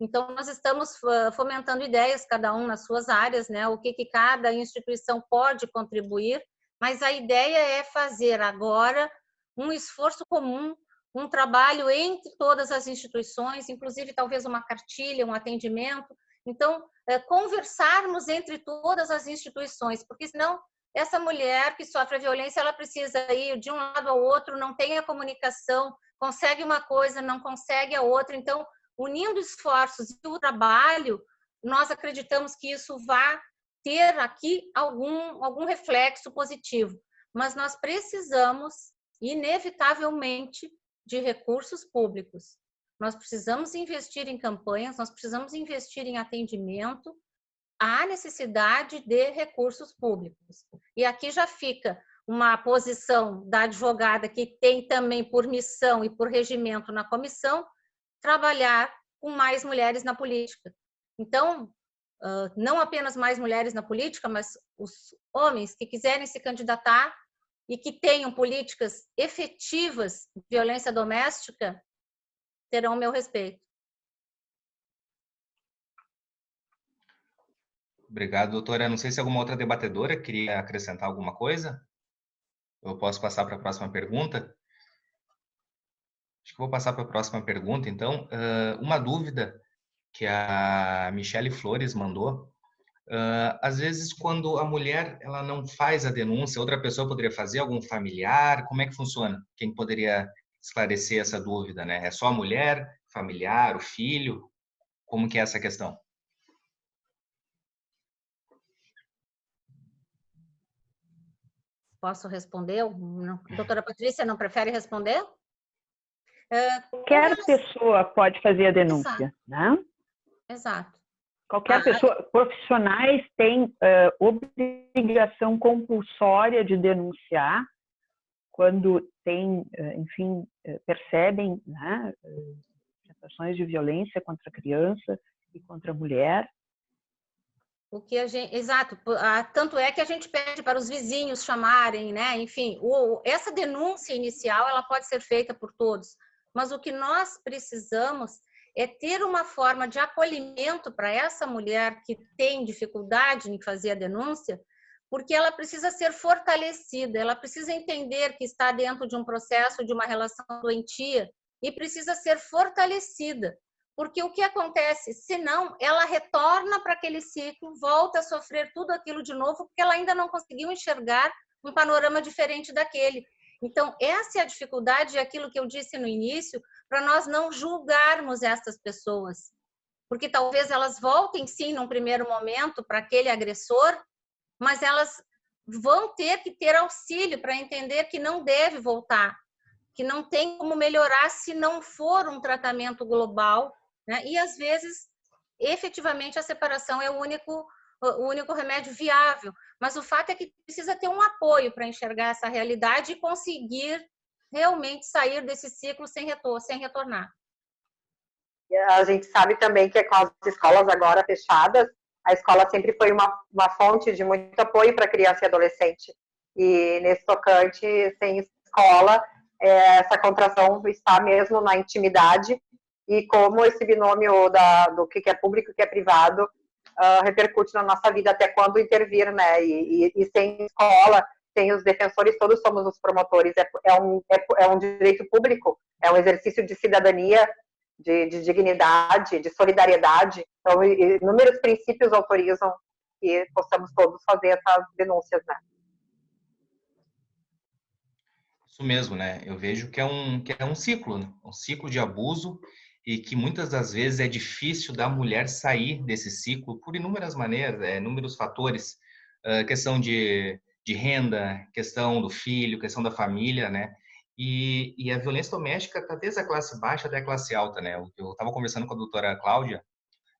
Então, nós estamos fomentando ideias, cada um nas suas áreas, né, o que cada instituição pode contribuir, mas a ideia é fazer agora um esforço comum, um trabalho entre todas as instituições, inclusive talvez uma cartilha, um atendimento, Então, conversarmos entre todas as instituições, porque senão essa mulher que sofre a violência, ela precisa ir de um lado ao outro, não tem a comunicação, consegue uma coisa, não consegue a outra. Então, unindo esforços e o trabalho, nós acreditamos que isso vai ter aqui algum reflexo positivo. Mas nós precisamos, inevitavelmente, de recursos públicos. Nós precisamos investir em campanhas, nós precisamos investir em atendimento. Há necessidade de recursos públicos. E aqui já fica uma posição da advogada que tem também por missão e por regimento na comissão trabalhar com mais mulheres na política. Então, não apenas mais mulheres na política, mas os homens que quiserem se candidatar e que tenham políticas efetivas de violência doméstica terão o meu respeito. Obrigado, doutora. Não sei se alguma outra debatedora queria acrescentar alguma coisa. Eu posso passar para a próxima pergunta? Acho que vou passar para a próxima pergunta, então. Uma dúvida que a Michele Flores mandou. Às vezes, quando a mulher ela não faz a denúncia, outra pessoa poderia fazer, algum familiar? Como é que funciona? Quem poderia esclarecer essa dúvida, né? É só a mulher, familiar, o filho? Como que é essa questão? Posso responder? Doutora Patrícia, não prefere responder? Qualquer pessoa pode fazer a denúncia, né? Exato. Qualquer pessoa, profissionais têm obrigação compulsória de denunciar quando tem, enfim, percebem, né, situações de violência contra a criança e contra a mulher. O que a gente, exato, tanto é que a gente pede para os vizinhos chamarem, né? Enfim, essa denúncia inicial ela pode ser feita por todos, mas o que nós precisamos é ter uma forma de acolhimento para essa mulher que tem dificuldade em fazer a denúncia, porque ela precisa ser fortalecida, ela precisa entender que está dentro de um processo de uma relação doentia e precisa ser fortalecida. Porque o que acontece? Senão, ela retorna para aquele ciclo, volta a sofrer tudo aquilo de novo, porque ela ainda não conseguiu enxergar um panorama diferente daquele. Então, essa é a dificuldade, aquilo que eu disse no início, para nós não julgarmos essas pessoas. Porque talvez elas voltem, sim, num primeiro momento, para aquele agressor, mas elas vão ter que ter auxílio para entender que não deve voltar, que não tem como melhorar se não for um tratamento global, né? E, às vezes, efetivamente, a separação é o único remédio viável. Mas o fato é que precisa ter um apoio para enxergar essa realidade e conseguir realmente sair desse ciclo sem retornar. A gente sabe também que com as escolas agora fechadas, a escola sempre foi uma fonte de muito apoio para criança e adolescente. E nesse tocante, sem escola, essa contração está mesmo na intimidade e como esse binômio do que é público e que é privado repercute na nossa vida, até quando intervir, né? E sem escola, sem os defensores, todos somos os promotores. É um direito público, é um exercício de cidadania, de dignidade, de solidariedade. Então, inúmeros princípios autorizam que possamos todos fazer essas denúncias, né? Isso mesmo, né? Eu vejo que é um ciclo, né? Um ciclo de abuso e que muitas das vezes é difícil da mulher sair desse ciclo por inúmeras maneiras, inúmeros fatores, questão de renda, questão do filho, questão da família, né? E a violência doméstica está desde a classe baixa até a classe alta, né? Eu estava conversando com a doutora Cláudia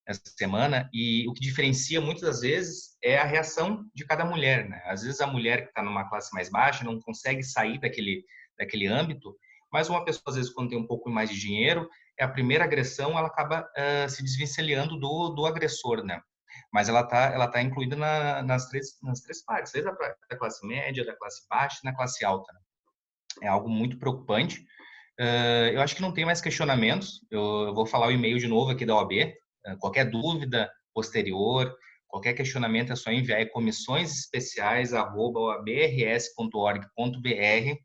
essa semana e o que diferencia muitas das vezes é a reação de cada mulher, né? Às vezes a mulher que está numa classe mais baixa não consegue sair daquele âmbito, mas uma pessoa, às vezes, quando tem um pouco mais de dinheiro, é a primeira agressão, ela acaba se desvencilhando do agressor, né? Mas ela tá incluída nas três partes, desde da classe média, da classe baixa e na classe alta, né? É algo muito preocupante. Eu acho que não tem mais questionamentos. Eu vou falar o e-mail de novo aqui da OAB. Qualquer dúvida posterior, qualquer questionamento é só enviar em comissõesespeciais@obrs.org.br.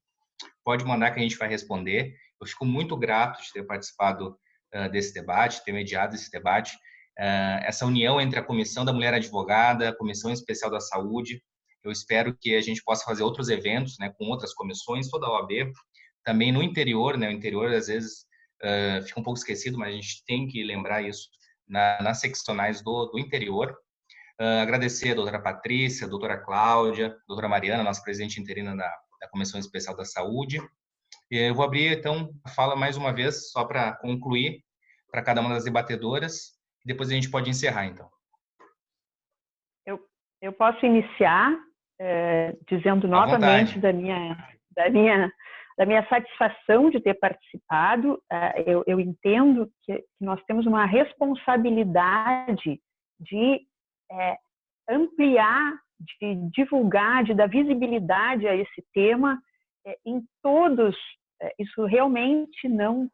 Pode mandar que a gente vai responder. Eu fico muito grato de ter participado desse debate, ter mediado esse debate. essa união entre a Comissão da Mulher Advogada, a Comissão Especial da Saúde. Eu espero que a gente possa fazer outros eventos, né, com outras comissões, toda a OAB, também no interior, né, o interior às vezes fica um pouco esquecido, mas a gente tem que lembrar isso nas seccionais do interior. Agradecer a doutora Patrícia, a doutora Cláudia, a doutora Mariana, nossa presidente interina da Comissão Especial da Saúde. Eu vou abrir, então, a fala mais uma vez, só para concluir, para cada uma das debatedoras, e depois a gente pode encerrar, então. Eu posso iniciar dizendo novamente da minha satisfação de ter participado. Eu entendo que nós temos uma responsabilidade de ampliar, de divulgar, de dar visibilidade a esse tema em todos. Isso realmente não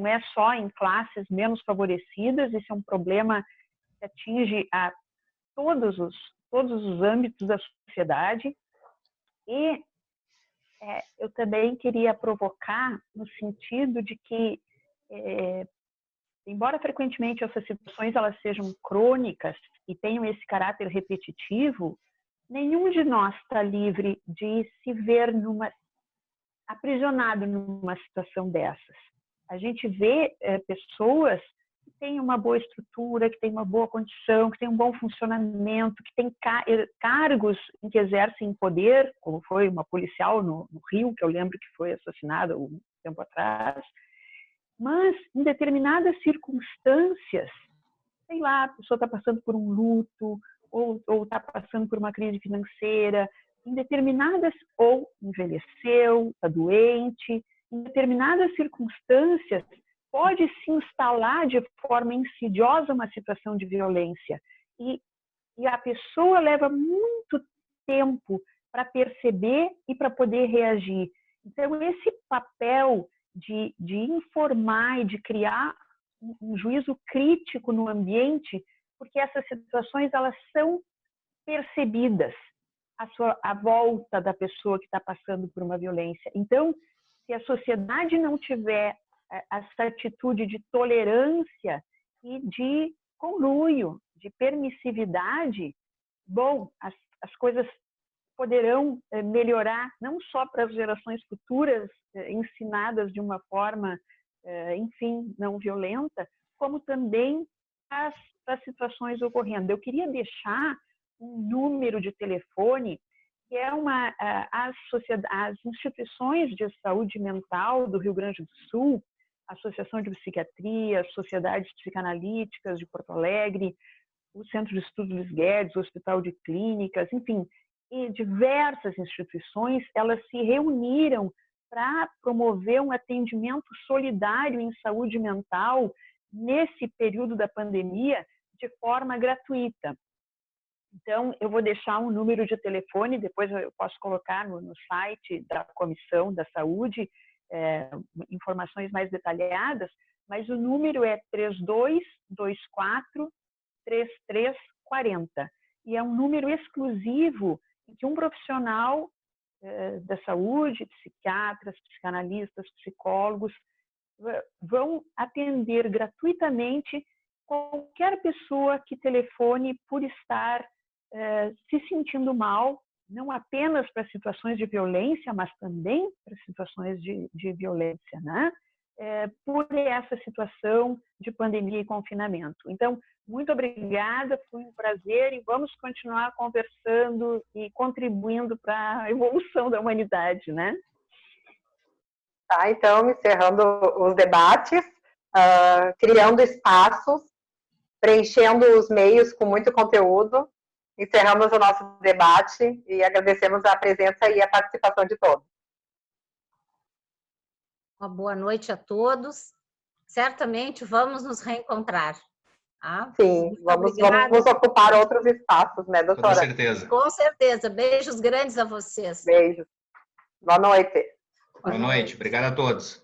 é só em classes menos favorecidas, isso é um problema que atinge a todos os âmbitos da sociedade. E eu também queria provocar no sentido de que, embora frequentemente essas situações elas sejam crônicas e tenham esse caráter repetitivo, nenhum de nós está livre de se ver aprisionado numa situação dessas. A gente vê pessoas que têm uma boa estrutura, que têm uma boa condição, que têm um bom funcionamento, que têm cargos em que exercem poder, como foi uma policial no Rio, que eu lembro que foi assassinada um tempo atrás, mas em determinadas circunstâncias, sei lá, a pessoa está passando por um luto, ou está passando por uma crise financeira, em determinadas, ou envelheceu, está doente, em determinadas circunstâncias, pode se instalar de forma insidiosa uma situação de violência. E a pessoa leva muito tempo para perceber e para poder reagir. Então, esse papel de informar e de criar um juízo crítico no ambiente, porque essas situações elas são percebidas à volta da pessoa que está passando por uma violência. Então, se a sociedade não tiver essa atitude de tolerância e de conluio, de permissividade, bom, as coisas poderão melhorar não só para as gerações futuras, ensinadas de uma forma, enfim, não violenta, como também as situações ocorrendo. Eu queria deixar um número de telefone que é as instituições de saúde mental do Rio Grande do Sul, a Associação de Psiquiatria, as Sociedades Psicanalíticas de Porto Alegre, o Centro de Estudos Luiz Guedes, o Hospital de Clínicas, enfim, e diversas instituições, elas se reuniram para promover um atendimento solidário em saúde mental nesse período da pandemia de forma gratuita. Então, eu vou deixar um número de telefone, depois eu posso colocar no site da Comissão da Saúde informações mais detalhadas, mas o número é 3224-3340 e é um número exclusivo em que um profissional da saúde, psiquiatras, psicanalistas, psicólogos, vão atender gratuitamente qualquer pessoa que telefone por estar se sentindo mal, não apenas para situações de violência, mas também para situações de violência, né? Por essa situação de pandemia e confinamento. Então, muito obrigada, foi um prazer e vamos continuar conversando e contribuindo para a evolução da humanidade, né? Tá, então, encerrando os debates, criando espaços, preenchendo os meios com muito conteúdo, encerramos o nosso debate e agradecemos a presença e a participação de todos. Uma boa noite a todos. Certamente vamos nos reencontrar. Tá? Sim, vamos ocupar outros espaços, né, doutora? Com certeza. Com certeza. Beijos grandes a vocês. Beijos. Boa noite. Boa noite. Obrigado a todos.